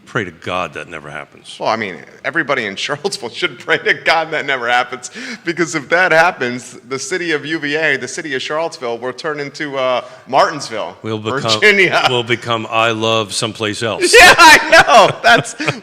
pray to God that never happens. Well, I mean, everybody in Charlottesville should pray to God that never happens, because if that happens, the city of UVA, the city of Charlottesville, will turn into Martinsville, Virginia. We'll become I love someplace else. Yeah, I know.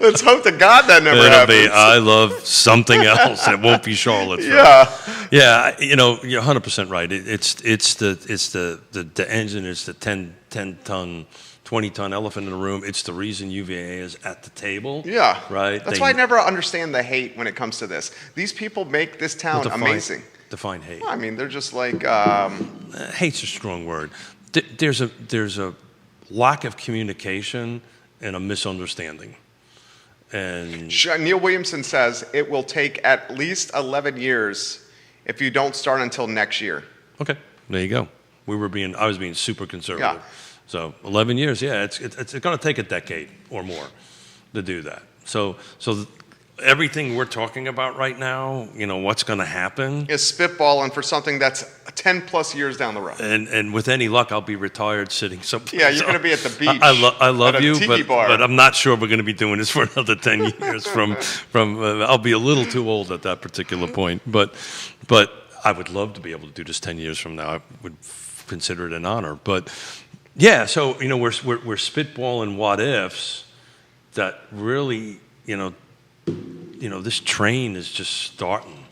Let's hope to God that never happens. It'll be I love something else. It won't be Charlottesville. Yeah. Yeah, you're 100% right. It's the engine. It's the 10-ton. 20-ton elephant in the room. It's the reason UVA is at the table. Yeah. Right? That's why I never understand the hate when it comes to this. These people make this town amazing. Define hate. Well, I mean, they're just like... hate's a strong word. There's a lack of communication and a misunderstanding. And Neil Williamson says it will take at least 11 years if you don't start until next year. Okay, there you go. I was being super conservative. Yeah. So 11 years, yeah, it's going to take a decade or more to do that. So everything we're talking about right now, what's going to happen is spitballing for something that's 10 plus years down the road. And with any luck, I'll be retired sitting someplace. Yeah, you're going to be at the beach. I love you, bar. but I'm not sure we're going to be doing this for another 10 years. I'll be a little too old at that particular point. But I would love to be able to do this 10 years from now. I would consider it an honor. But yeah, so we're spitballing what ifs that really this train is just starting,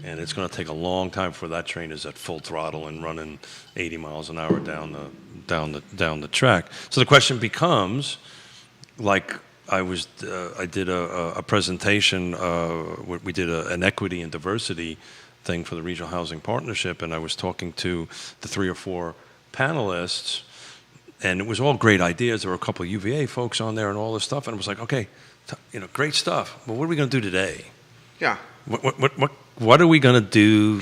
and it's going to take a long time before that train is at full throttle and running 80 miles an hour down the track. So the question becomes, like I did a presentation. We did an equity and diversity thing for the Regional Housing Partnership, and I was talking to the 3 or 4 panelists. And it was all great ideas. There were a couple of UVA folks on there and all this stuff. And I was like, okay, great stuff. But what are we going to do today? Yeah. What are we going to do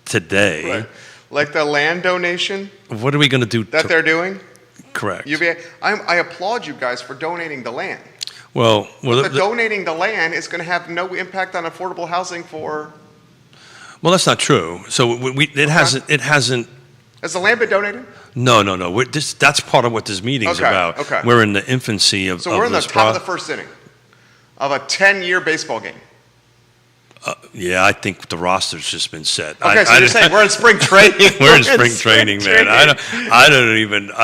today? Right. Like the land donation? What are we going to do? That they're doing? Correct. UVA. I applaud you guys for donating the land. Well, donating the land is going to have no impact on affordable housing for... Well, that's not true. So it hasn't... Has the land been donated? No. That's part of what this meeting's about. Okay. We're in the infancy of. So we're in the top of the first inning of a 10-year baseball game. Yeah, I think the roster's just been set. Okay, so you're saying we're in spring training. We're in spring training, man. I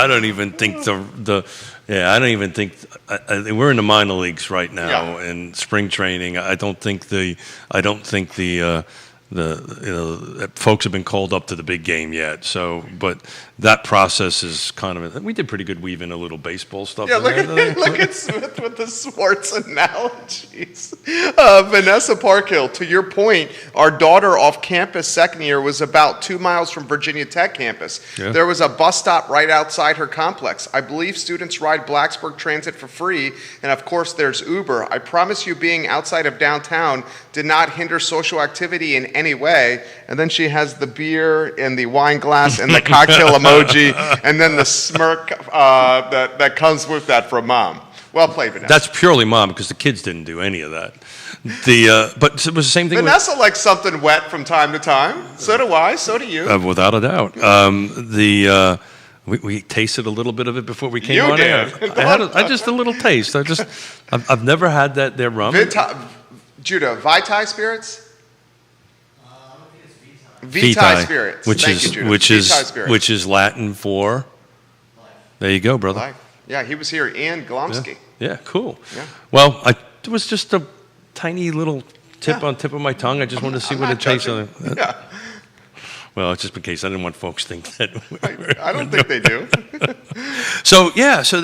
don't even think we're in the minor leagues right now in spring training. I don't think the folks have been called up to the big game yet. So, but that process is kind of. We did pretty good weaving a little baseball stuff. Yeah, look at Smith with the sports analogies. Vanessa Parkhill, to your point, our daughter off campus second year was about 2 miles from Virginia Tech campus. Yeah. There was a bus stop right outside her complex. I believe students ride Blacksburg Transit for free, and of course there's Uber. I promise you, being outside of downtown did not hinder social activity in any way. And then she has the beer and the wine glass and the cocktail emoji, and then the smirk that comes with that from mom. Well played, Vanessa. That's purely mom, because the kids didn't do any of that. But it was the same thing. Vanessa likes something wet from time to time. So do I. So do you. Without a doubt. We tasted a little bit of it before we came on air. I just a little taste. I've never had that their rum. Judah, Vitae Spirits? Vitae Spirits. which Thank is you, Judah. which Vitae is Spirits. which is Latin for. There you go, brother. Life. Yeah, he was here. Ian Glomsky. Yeah, cool. Yeah. Well, it was just a tiny little tip Yeah. on tip of my tongue. I just wanted to see I'm what not it tastes judging. like. Yeah, Well, just in case I didn't want folks to think that. I don't think they do. So yeah, so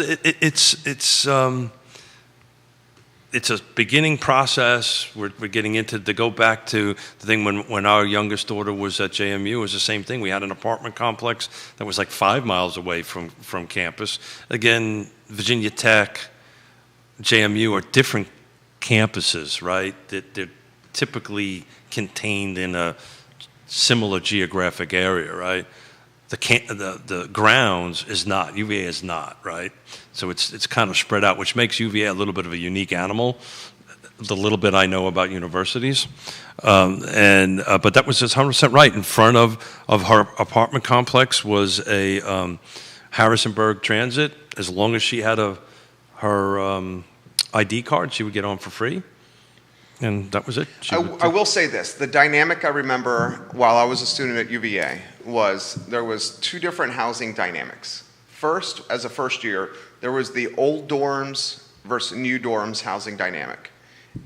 it's a beginning process. We're getting into to go back to the thing when our youngest daughter was at JMU. It was the same thing. We had an apartment complex that was like 5 miles away from campus. Again, Virginia Tech, JMU are different campuses, right? They're typically contained in a similar geographic area, right? The grounds is not, UVA is not, right? So it's kind of spread out, which makes UVA a little bit of a unique animal, the little bit I know about universities. But that was just 100% right. In front of her apartment complex was a Harrisonburg Transit. As long as she had her ID card, she would get on for free. And that was it. I will say this. The dynamic I remember while I was a student at UVA was there was two different housing dynamics. First, as a first year, there was the old dorms versus new dorms housing dynamic.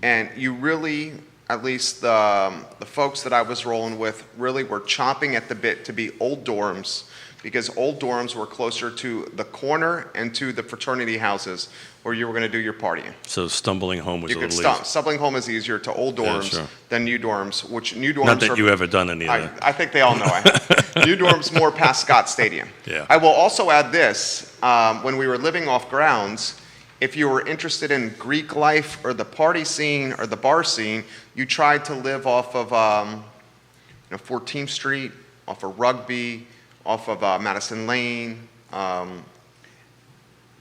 And you really, at least the folks that I was rolling with, really were chomping at the bit to be old dorms because old dorms were closer to the corner and to the fraternity houses where you were going to do your partying. So stumbling home was You a could little stop. easier. Stumbling home is easier to old dorms sure. than new dorms, which new dorms Not that are, you ever done any of that. I think they all know I have. New dorms more past Scott Stadium. Yeah. I will also add this. When we were living off grounds, if you were interested in Greek life or the party scene or the bar scene, you tried to live off of 14th Street, off of Rugby, off of Madison Lane.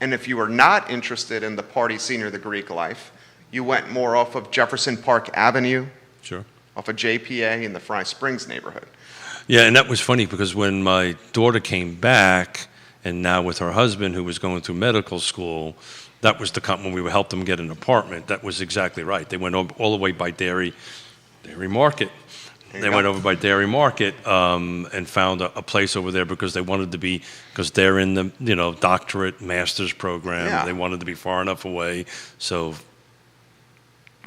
And if you were not interested in the party scene or the Greek life, you went more off of Jefferson Park Avenue, Sure. off of JPA in the Fry Springs neighborhood. Yeah, and that was funny because when my daughter came back, and now with her husband who was going through medical school, that was the when we helped them get an apartment. That was exactly right. They went all the way by Dairy Market. They went over by Dairy Market and found a place over there because they wanted to be, because they're in the doctorate master's program. Yeah. They wanted to be far enough away so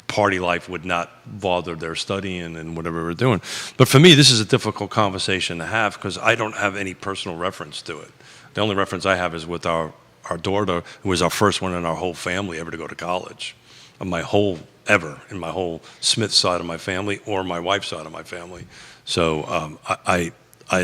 party life would not bother their studying and whatever we're doing. But for me, this is a difficult conversation to have because I don't have any personal reference to it. The only reference I have is with our daughter, who was our first one in our whole family ever to go to college. In my whole Smith side of my family or my wife's side of my family. So I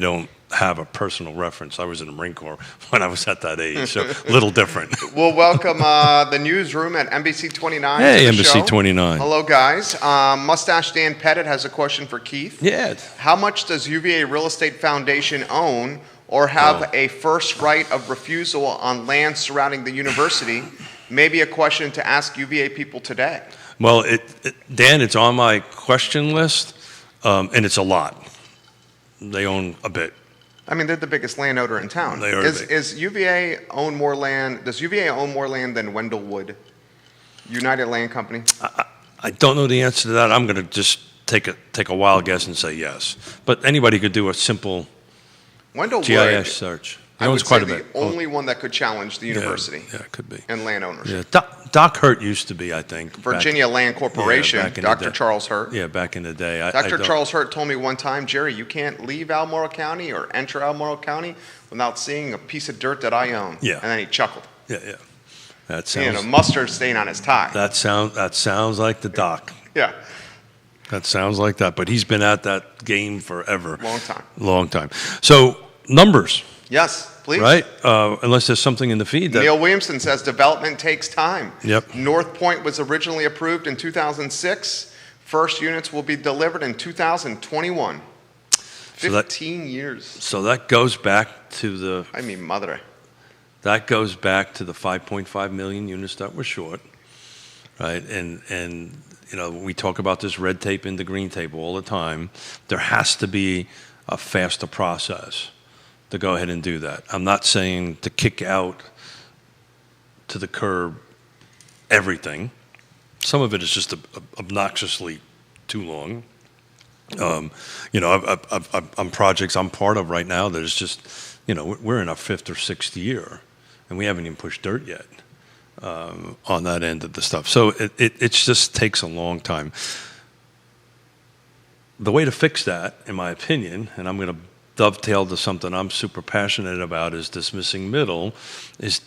don't have a personal reference. I was in the Marine Corps when I was at that age, so a little different. We'll welcome the newsroom at NBC 29. Hey, to the NBC show. 29. Hello, guys. Mustache Dan Pettit has a question for Keith. Yeah. How much does UVA Real Estate Foundation own or have a first right of refusal on land surrounding the university? Maybe a question to ask UVA people today. Well, Dan, it's on my question list, and it's a lot. They own a bit. I mean, they're the biggest landowner in town. They are big. Is UVA own more land? Does UVA own more land than Wendell Wood, United Land Company? I don't know the answer to that. I'm going to just take a wild guess and say yes. But anybody could do a simple Wendell GIS Wood, search. I He would owns quite say a the bit. only one that could challenge the university Yeah, it could be. and land ownership. Yeah, Doc Hurt used to be, I think. Virginia Land Corporation, back in the Dr. day. Charles Hurt. Yeah, back in the day. Dr. Charles Hurt told me one time, Jerry, you can't leave Albemarle County or enter Albemarle County without seeing a piece of dirt that I own. Yeah. And then he chuckled. Yeah. That He had a sounds. mustard stain on his tie. That sounds like the Doc. Yeah, That sounds like that. But he's been at that game forever. long time. Long time. So numbers, Yes, please. right? Unless there's something in the feed that. Neil Williamson says development takes time. Yep. North Point was originally approved in 2006. First units will be delivered in 2021. So that- 15 years. So that goes back to the. I mean, mother. That goes back to the 5.5 million units that were short, right? And we talk about this red tape and the green tape all the time. There has to be a faster process to go ahead and do that. I'm not saying to kick out to the curb everything. Some of it is just obnoxiously too long. On projects I'm part of right now that is just, we're in our fifth or sixth year, and we haven't even pushed dirt yet on that end of the stuff. So it just takes a long time. The way to fix that, in my opinion, and I'm going to dovetail to something I'm super passionate about, is this missing middle, is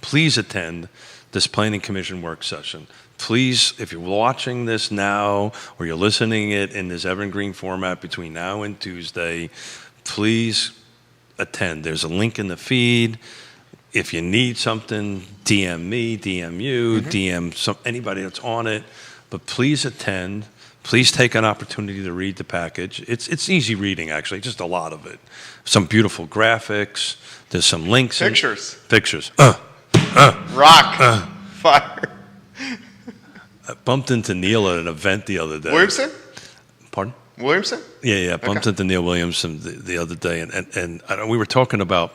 please attend this Planning Commission work session. Please, if you're watching this now or you're listening it in this evergreen format between now and Tuesday, please attend. There's a link in the feed. If you need something, DM me, DM you, DM anybody that's on it. But please attend. Please take an opportunity to read the package. It's easy reading, actually, just a lot of it. Some beautiful graphics. There's some links. Pictures. Pictures. Rock. Fire. I bumped into Neil at an event the other day. Williamson? Pardon? Williamson? Yeah. Bumped into Neil Williamson the other day, and we were talking about,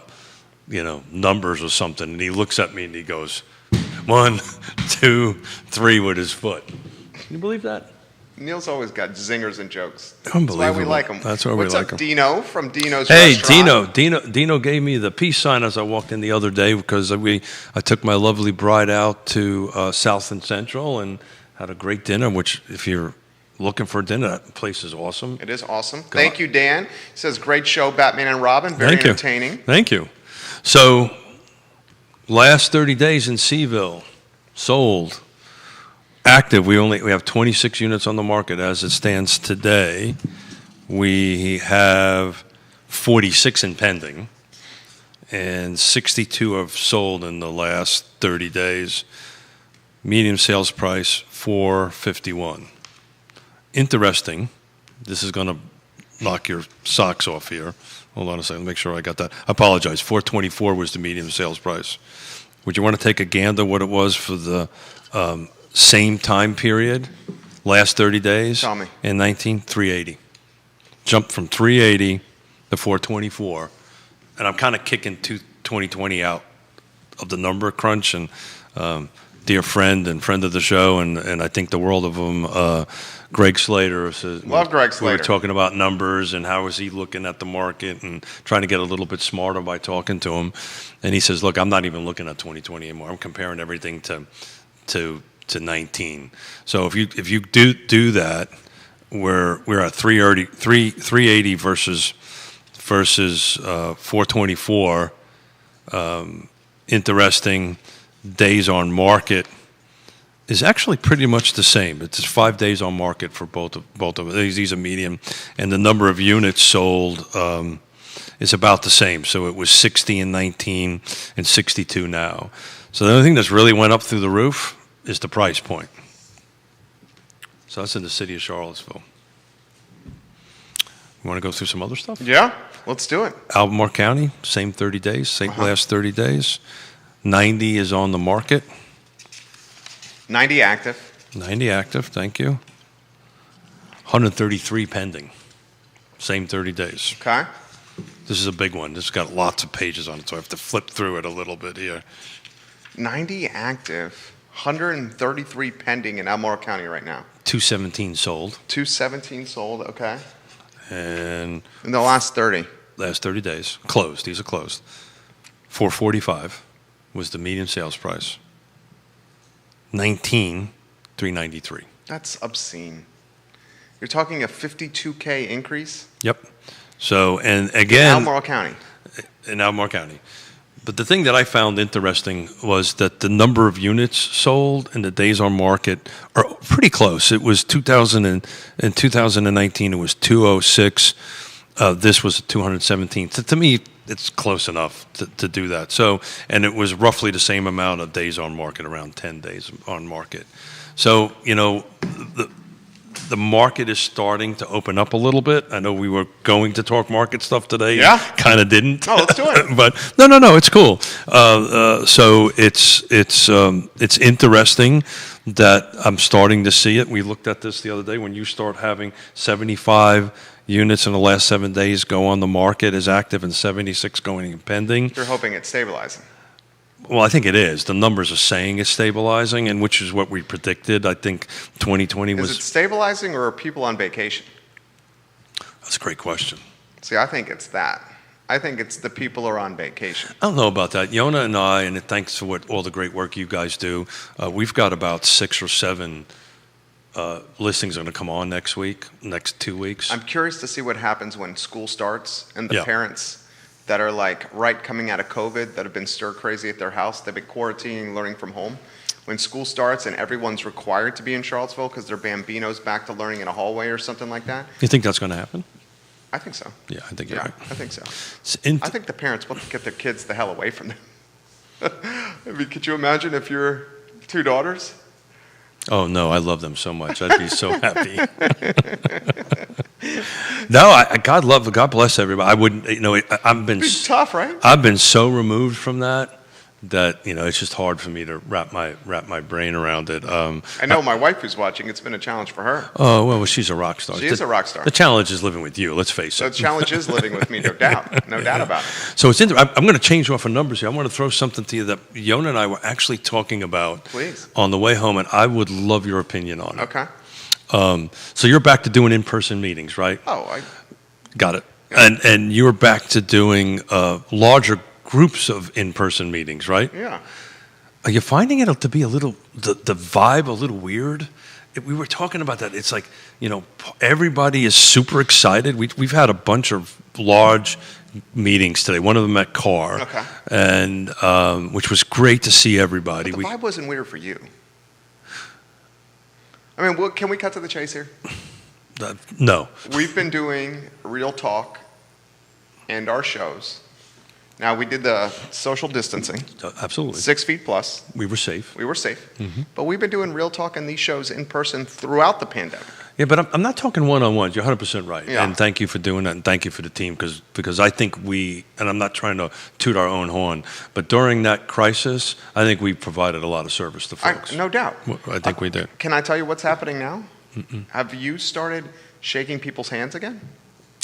numbers or something, and he looks at me and he goes, 1, 2, 3 with his foot. Can you believe that? Neil's always got zingers and jokes. Unbelievable. That's why we like him. That's why we What's like up, him. Dino from Dino's Hey, Restaurant? Dino gave me the peace sign as I walked in the other day because I took my lovely bride out to South and Central and had a great dinner, which if you're looking for dinner, that place is awesome. It is awesome. Thank you, Dan. He says, great show, Batman and Robin. Very entertaining. Thank you. So, last 30 days in Seaville, sold. Active, we have 26 units on the market as it stands today. We have 46 in pending, and 62 have sold in the last 30 days. Median sales price, $451. Interesting. This is going to knock your socks off here. Hold on a second, make sure I got that. I apologize. $424 was the median sales price. Would you want to take a gander what it was for the same time period, last 30 days? Tell me. In 380. Jumped from 380 to 424. And I'm kind of kicking 2020 out of the number crunch. And dear friend and friend of the show, and I think the world of him, Greg Slater. Says, Love Greg Slater. We were talking about numbers and how is he looking at the market and trying to get a little bit smarter by talking to him. And he says, look, I'm not even looking at 2020 anymore. I'm comparing everything to 19. So if you do that, we're at 380 versus 424. Interesting. Days on market is actually pretty much the same. It's 5 days on market for both of them. These are medium, and the number of units sold is about the same. So it was 60 in 19 and 62 now. So the only thing that's really went up through the roof is the price point. So that's in the city of Charlottesville. You want to go through some other stuff? Yeah, let's do it. Albemarle County, same 30 days, last 30 days. 90 is on the market. 90 active. 90 active, thank you. 133 pending, same 30 days. Okay. This is a big one. This has got lots of pages on it, so I have to flip through it a little bit here. 90 active, 133 pending in Albemarle County right now. 217 sold. 217 sold, okay. And in the last 30. Last 30 days, closed. These are closed. 445 was the median sales price. 393. That's obscene. You're talking a 52K increase? Yep. So, and again, Albemarle County. In Albemarle County. But the thing that I found interesting was that the number of units sold and the days on market are pretty close. It was 2019, it was 206. This was 217. So to me, it's close enough to do that. So, and it was roughly the same amount of days on market, around 10 days on market. So, the market is starting to open up a little bit. I know we were going to talk market stuff today. Yeah. Kind of didn't. Oh, let's do it. But no, it's cool. So it's interesting that I'm starting to see it. We looked at this the other day. When you start having 75 units in the last 7 days go on the market as active and 76 going in pending. You're hoping it's stabilizing. Well, I think it is. The numbers are saying it's stabilizing, and which is what we predicted. I think 2020 was. Is it stabilizing, or are people on vacation? That's a great question. See, I think it's that. I think it's the people are on vacation. I don't know about that. Yona and I, and thanks for all the great work you guys do, we've got about 6 or 7 listings going to come on next 2 weeks. I'm curious to see what happens when school starts and the Yeah. parents that are like coming out of COVID that have been stir crazy at their house. They've been quarantining, learning from home. When school starts and everyone's required to be in Charlottesville because they're Bambinos back to learning in a hallway or something like that. You think that's going to happen? I think so. Yeah, I think you're Yeah, right. I think so. I I think the parents want to get their kids the hell away from them. I mean, could you imagine if your 2 daughters? Oh no, I love them so much. I'd be so happy. No, God bless everybody. I wouldn't, I've been, It's tough, right? I've been so removed from that it's just hard for me to wrap my brain around it. I know my wife who's watching. It's been a challenge for her. Oh well, she's a rock star. She is a rock star. The challenge is living with you. Let's face The it. challenge is living with me, no doubt. No doubt about it. So it's I'm going to change off of numbers here. I want to throw something to you that Yona and I were actually talking about Please. on the way home, and I would love your opinion on it. Okay. So you're back to doing in-person meetings, right? Oh, Got it. And you're back to doing larger groups of in-person meetings, right? yeah. Are you finding it to be a little, the vibe a little weird? We were talking about that. It's like, everybody is super excited. We've had a bunch of large meetings today. One of them at Carr. Okay. And which was great to see everybody. But the vibe wasn't weird for you. I mean, can we cut to the chase here? No. We've been doing Real Talk and our shows. Now, we did the social distancing, Absolutely. 6 feet plus. We were safe. We were safe. But we've been doing Real Talk and these shows in person throughout the pandemic. Yeah, but I'm not talking one-on-ones. You're 100% right. Yeah. And thank you for doing that, and thank you for the team, because I think and I'm not trying to toot our own horn, but during that crisis, I think we provided a lot of service to folks. No doubt. I think we did. Can I tell you what's happening now? Have you started shaking people's hands again?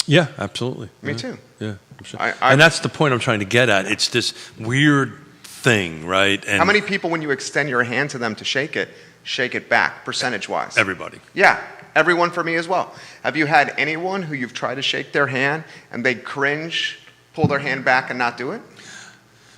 Yeah, absolutely. Me Yeah. too. Yeah. I'm sure. I- And that's the point I'm trying to get at. It's this weird thing, right? And How many people, when you extend your hand to them to shake it back, percentage-wise? Everybody. Yeah, everyone for me as well. Have you had anyone who you've tried to shake their hand and they cringe, pull their hand back and not do it?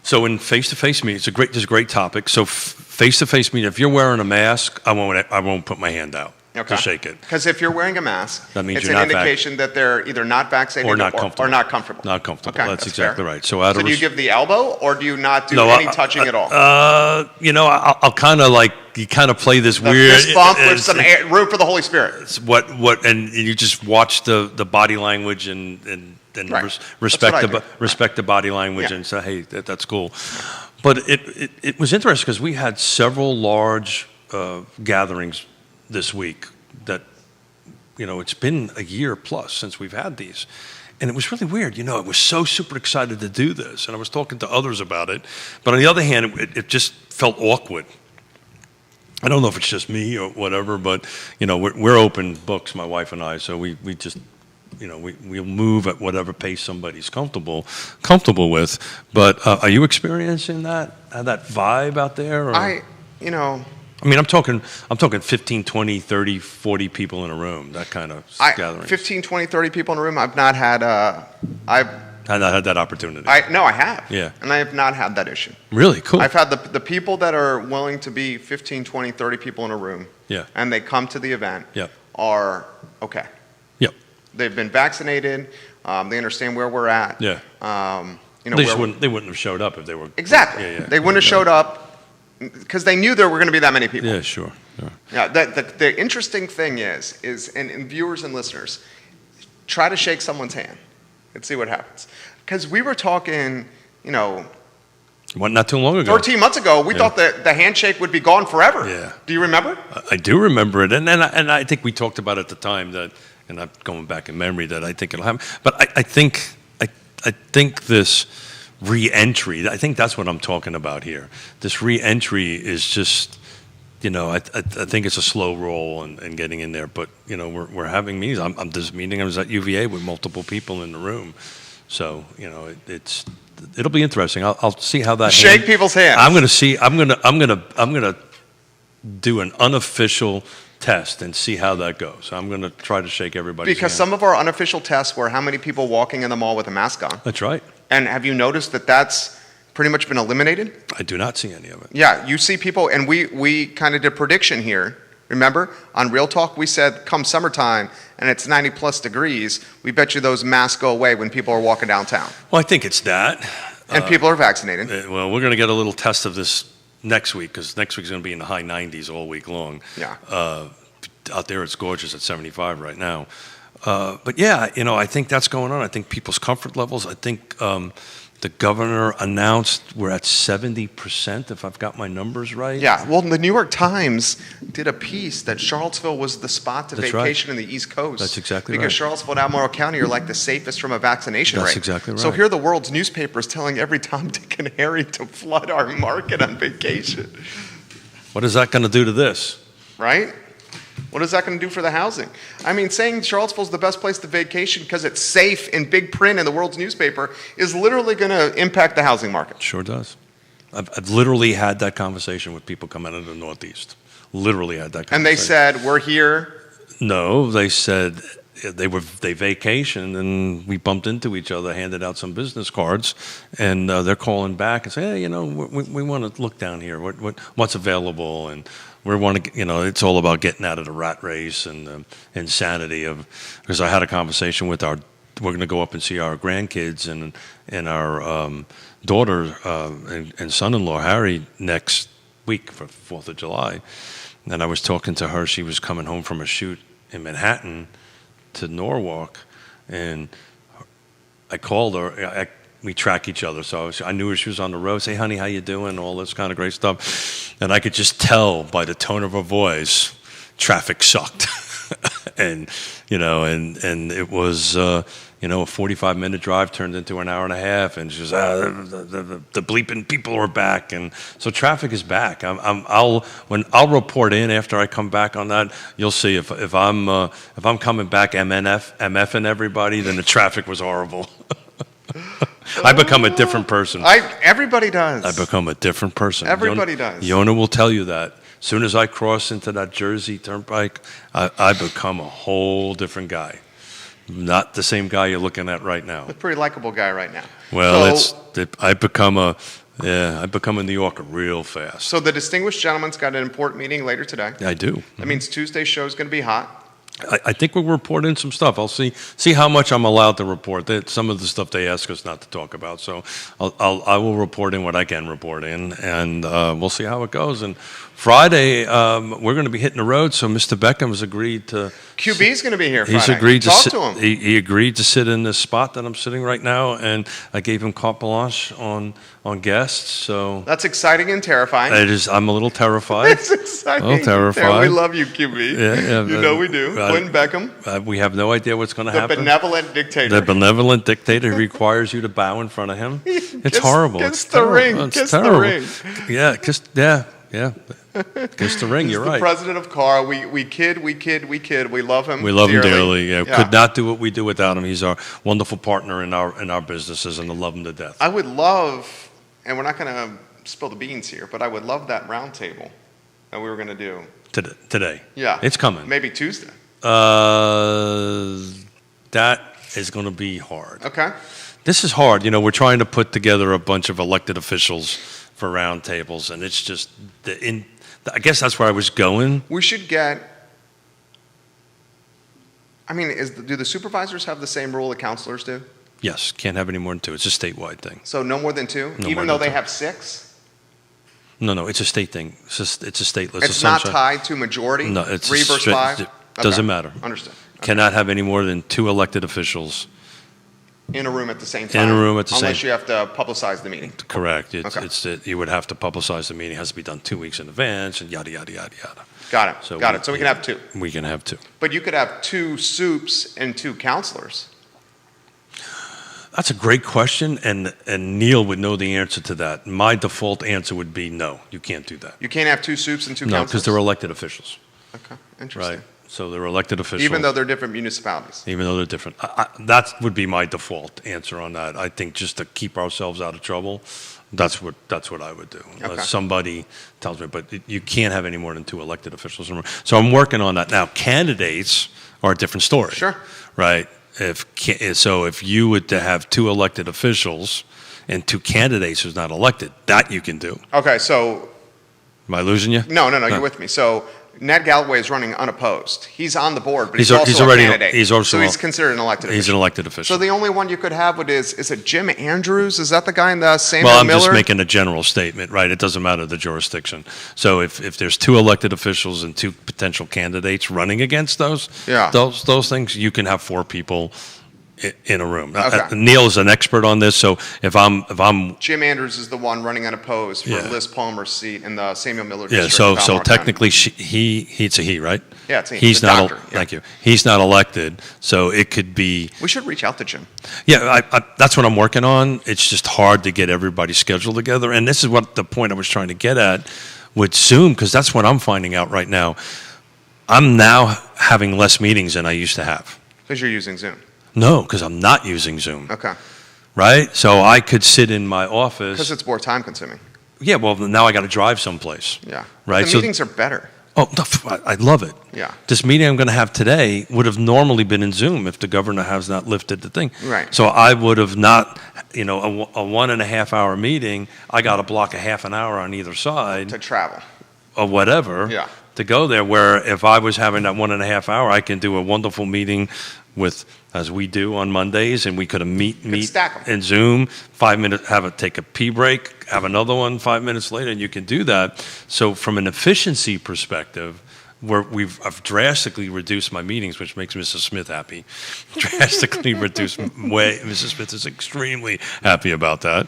So in face-to-face meetings, this is a great topic. So face-to-face meeting, if you're wearing a mask, I won't put my hand out to shake it. Because if you're wearing a mask, That means it's you're an not indication that they're either not vaccinated Or not comfortable. Or not comfortable. Not comfortable. Okay, That's fair. exactly right. So do you give the elbow or do you not do any touching at all? I'll kind of you kind of play this The weird fist bump with it's- some room for the Holy Spirit. It's and you just watch the body language and Right. respect That's what I do. respect the body language Yeah. and say, hey, that's cool. But it was interesting because we had several large gatherings this week that it's been a year plus since we've had these. And it was really weird. I was so super excited to do this. And I was talking to others about it. But on the other hand, it just felt awkward. I don't know if it's just me or whatever, but, we're open books, my wife and I. So we just, we'll move at whatever pace somebody's comfortable with. But are you experiencing that vibe out there? Or? I'm talking 15, 20, 30, 40 people in a room, that kind of gathering. 15, 20, 30 people in a room. I've not had I've not had that opportunity. No, I have. Yeah. And I have not had that issue. Really? Cool. I've had the people that are willing to be 15, 20, 30 people in a room. Yeah. And they come to the event. Yep. Are okay. Yep. They've been vaccinated. They understand where we're at. Yeah. They They wouldn't have showed up if they were. Exactly. Yeah. They wouldn't have showed up because they knew there were going to be that many people. Yeah, sure. Yeah. The interesting thing is and viewers and listeners, try to shake someone's hand and see what happens. Because we were talking, Not too long ago. 13 months ago, we thought that the handshake would be gone forever. Yeah. Do you remember? I do remember it, and I think we talked about at the time that, and I'm going back in memory, that I think it'll happen. But I think this re-entry, I think that's what I'm talking about here. This re-entry is just, I think it's a slow roll and getting in there. But we're having meetings. This meeting I was at UVA with multiple people in the room. So it'll be interesting. I'll see how that Shake people's hands. I'm gonna do an unofficial test and see how that goes. I'm gonna try to shake everybody's Because hand. some of our unofficial tests were how many people walking in the mall with a mask on. That's right. And have you noticed that that's pretty much been eliminated? I do not see any of it. Yeah, you see people, and we kind of did prediction here. Remember, on Real Talk, we said come summertime and it's 90 plus degrees, we bet you those masks go away when people are walking downtown. Well, I think it's that. And people are vaccinated. Well, we're going to get a little test of this next week, because next week's going to be in the high 90s all week long. Yeah. Out there, it's gorgeous at 75 right now. But yeah, I think that's going on. I think people's comfort levels. I think the governor announced we're at 70%, if I've got my numbers right. Yeah, well, the New York Times did a piece that Charlottesville was the spot to That's right. vacation in the East Coast. That's exactly because right. Charlottesville and Albemarle County are like the safest from a vaccination rate. That's exactly So right. here the world's newspapers telling every Tom, Dick, and Harry to flood our market on vacation, What is that going to do to this? right? What is that going to do for the housing? I mean, saying Charlottesville's the best place to vacation because it's safe in big print in the world's newspaper is literally going to impact the housing market. Sure does. I've literally had that conversation with people coming out of the Northeast. Literally had that conversation. And they said, we're here. No, they said they vacationed and we bumped into each other, handed out some business cards, and they're calling back and say, hey, we want to look down here. What's available? And we want to, it's all about getting out of the rat race and the insanity of. Because I had a conversation with we're going to go up and see our grandkids and our daughter and son-in-law Harry next week for 4th of July. And I was talking to her. She was coming home from a shoot in Manhattan to Norwalk, and I called her. We track each other, so I knew she was on the road. Say, honey, how you doing? All this kind of great stuff. And I could just tell by the tone of her voice, traffic sucked. and it was a 45-minute drive turned into an hour and a half, and she was the bleeping people are back, and so traffic is back. I'll report in after I come back on that. You'll see if I'm coming back MFing everybody, then the traffic was horrible. I become a different person. Everybody does. I become a different person. Everybody does. Yona will tell you that. As soon as I cross into that Jersey Turnpike, I become a whole different guy. Not the same guy you're looking at right now. A pretty likable guy right now. Well, I become a New Yorker real fast. So the distinguished gentleman's got an important meeting later today. I do. That means Tuesday's show is going to be hot. I think we'll report in some stuff. I'll see how much I'm allowed to report. Some of the stuff they ask us not to talk about. So I will report in what I can report in, and we'll see how it goes. And Friday, we're going to be hitting the road. So Mr. Beckham has agreed to. QB's going to be here Friday. He's agreed to Talk sit. to him. He agreed to sit in this spot that I'm sitting right now, and I gave him carte blanche on guests. So That's exciting and terrifying. I'm a little terrified. It's exciting. A little terrified. We love you, QB. Yeah, you know we do. Clinton Beckham, we have no idea what's going to the happen. benevolent dictator. The benevolent dictator who requires you to bow in front of him. It's horrible. Kiss It's the terrible. ring. It's Kiss terrible. the ring. Yeah, kiss the ring. He's You're the right. president of CAR. We kid. We love him. We love him dearly. dearly. Yeah. Could not do what we do without him. He's our wonderful partner in our businesses, and I love him to death. I would love, and we're not going to spill the beans here, but I would love that round table that we were going to do. Today. Yeah. It's coming. Maybe Tuesday. That is going to be hard. Okay. This is hard. We're trying to put together a bunch of elected officials for roundtables, and it's just I guess that's where I was going. We should get. I mean, do the supervisors have the same rule that counselors do? Yes, can't have any more than two. It's a statewide thing. So no more than two, No even more though than they two. have 6. No, it's a state thing. It's a state list. It's not tied to majority. No, it's 3 versus 5. It doesn't matter. Understood. Cannot have any more than 2 elected officials. In a room at the same time. In a room at the unless same- you have to publicize the meeting. Correct. Okay. You would have to publicize the meeting. It has to be done 2 weeks in advance, and yada yada yada yada. Got it. So Got it. So we can have 2. We can have 2. But you could have 2 soups and 2 counselors. That's a great question, and Neil would know the answer to that. My default answer would be no. You can't do that. You can't have 2 soups and 2 No, counselors. because they're elected officials, Okay. Interesting. right? So they're elected officials. Even though they're different municipalities. Even though they're different. That would be my default answer on that. I think just to keep ourselves out of trouble, that's what I would do. Okay. Somebody tells me, but you can't have any more than 2 elected officials. So I'm working on that now. Candidates are a different story. Sure. Right. If you were to have 2 elected officials and 2 candidates who's not elected, that you can do. Okay, so Am I losing you? no, you're with me. So Ned Galloway is running unopposed. He's on the board, but he's He's also already- a candidate. he's also so he's a- considered an elected He's an official. elected So official. the only one you could have is it Jim Andrews? Is that the guy in the Samuel Well, I'm Miller? just making a general statement, right? It doesn't matter the jurisdiction. So if there's 2 elected officials and 2 potential candidates running against those things, you can have 4 people in a room. Okay. Neil is an expert on this, so if I'm Jim Andrews is the one running unopposed for Yeah. Liz Palmer's seat in the Samuel Miller yeah, district. so of Albemarle County. technically it's a he, right? Yeah, it's a he. He's The not. doctor, yeah. Thank you. He's not elected, so it could be. We should reach out to Jim. Yeah, that's what I'm working on. It's just hard to get everybody scheduled together, and this is what the point I was trying to get at with Zoom, because that's what I'm finding out right now. I'm now having less meetings than I used to have. Because you're using Zoom. No, because I'm not using Zoom, Okay. right? So I could sit in my Because office. it's more time consuming. Yeah, well, now I got to drive someplace. Yeah. Right, The so- meetings are better. Oh, no, I love it. Yeah. This meeting I'm going to have today would have normally been in Zoom if the governor has not lifted the thing. Right. So I would have not, a 1.5 hour meeting, I got to block a half an hour on either side To travel. or whatever Yeah. to go there, where if I was having that 1.5 hour, I can do a wonderful meeting with, as we do on Mondays, and we could meet stack 'em. in Zoom, 5 minutes, take a pee break, have another one 5 minutes later, and you can do that. So from an efficiency perspective, I've drastically reduced my meetings, which makes Mrs. Smith happy. Drastically reduced. Mrs. Smith is extremely happy about that.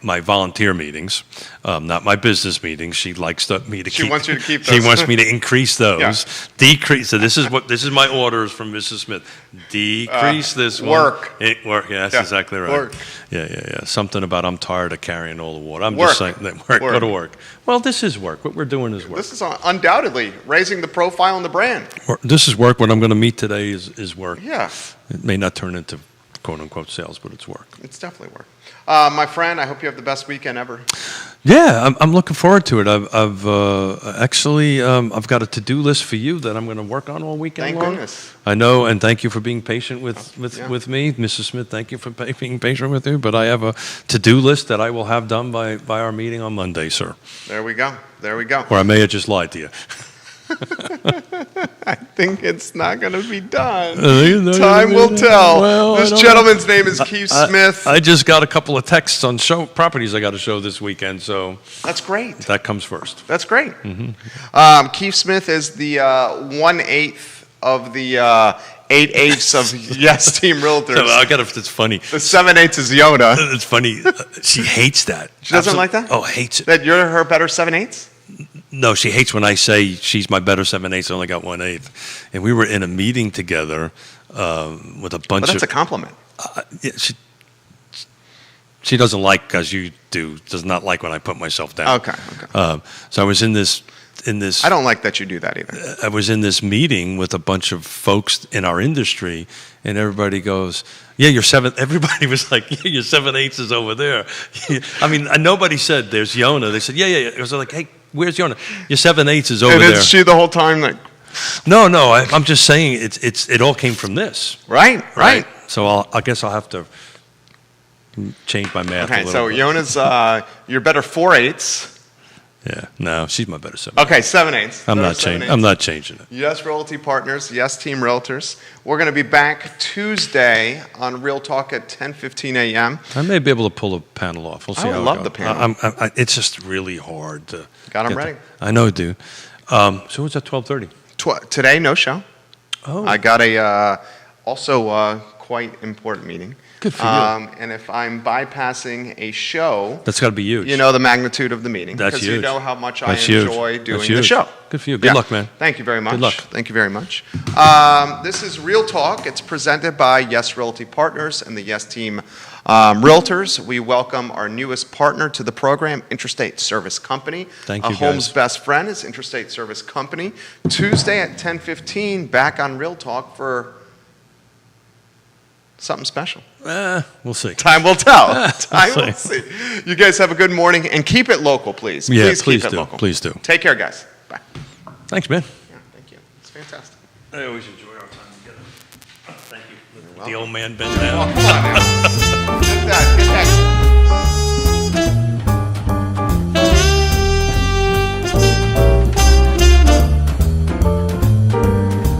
My volunteer meetings, not my business meetings. She likes me to keep. She wants you to keep She those. wants me to increase those. Yeah. Decrease. So this is my orders from Mrs. Smith. Decrease this one. Work. Work. Yeah, that's Yeah, exactly right. work. Yeah. Something about I'm tired of carrying all the water. I'm Work. just saying that work. Go Work. to work. Well, this is work. What we're doing is work. This is undoubtedly raising the profile and the brand. This is work. What I'm going to meet today is work. Yeah, It may not turn into quote unquote sales, but it's work. it's definitely work. My friend, I hope you have the best weekend ever. Yeah, I'm looking forward to it. I've actually I've got a to-do list for you that I'm going to work on all weekend Thank long. goodness. I know, and thank you for being patient with Yeah. with me, Mrs. Smith. Thank you for being patient with me. But I have a to-do list that I will have done by our meeting on Monday, sir. There we go. There we go. Or I may have just lied to you. I think it's not going to be done. Time Time will tell. Well, This I don't gentleman's name is Keith Smith. I just got a couple of texts on properties I got to show this weekend, so That's great. that comes first. That's great. Mm-hmm. Keith Smith is the 1/8 of the 8/8 of Yes Team Realtors. It's funny. The 7/8 is Yona. It's funny. She hates that. She doesn't like that? Oh, hates it. That you're her better 7/8? No, she hates when I say she's my better 7/8. I only got 1/8. And we were in a meeting together with a bunch But that's a of. compliment. Yeah, she doesn't like, as you do, does not like when I put myself down. Okay. So I was in this. I don't like that you do that either. I was in this meeting with a bunch of folks in our industry, and everybody goes, "Yeah, your 7." Everybody was like, "Yeah, your 7/8 is over there." I mean, nobody said there's Yona. They said, "Yeah." It was like, "Hey, where's Yona? Your 7/8 is over And there." is she the whole time like, No. I'm just saying it all came from this, right? So I guess I'll have to change my math. Okay, a little so bit. Yona's your better 4/8. Yeah, no, she's my better 7. Okay, 7/8. I'm not changing. I'm not changing it. Yes Realty Partners, Yes Team Realtors. We're going to be back Tuesday on Real Talk at 10:15 a.m. I may be able to pull a panel off. We'll see. I would how it love goes. the panel. It's just really hard to. Got 'em get ready. I know, dude. So it's at 12:30. Today, no show. Oh, I got a also quite important meeting. Good for you. And if I'm bypassing a show, That's got to be huge. you know the magnitude of the meeting. That's because you huge. know how much That's I huge. enjoy That's doing the huge. show. Good for you. Good luck, man. Thank you very much. Good luck. Thank you very much. This is Real Talk. It's presented by Yes Realty Partners and the Yes Team Realtors, we welcome our newest partner to the program, Interstate Service Company. Thank A you, home's guys. best friend is Interstate Service Company. Tuesday at 10:15, back on Real Talk for something special. We'll see. Time will tell. Time We'll will see. You guys have a good morning, and keep it local, please. Yeah, Please please keep it do. local. Please do. Take care, guys. Bye. Thanks, man. Yeah, thank you. It's fantastic. I always enjoy our time together. Thank you. The welcome. old man bent down. Oh, come on, man. Get that.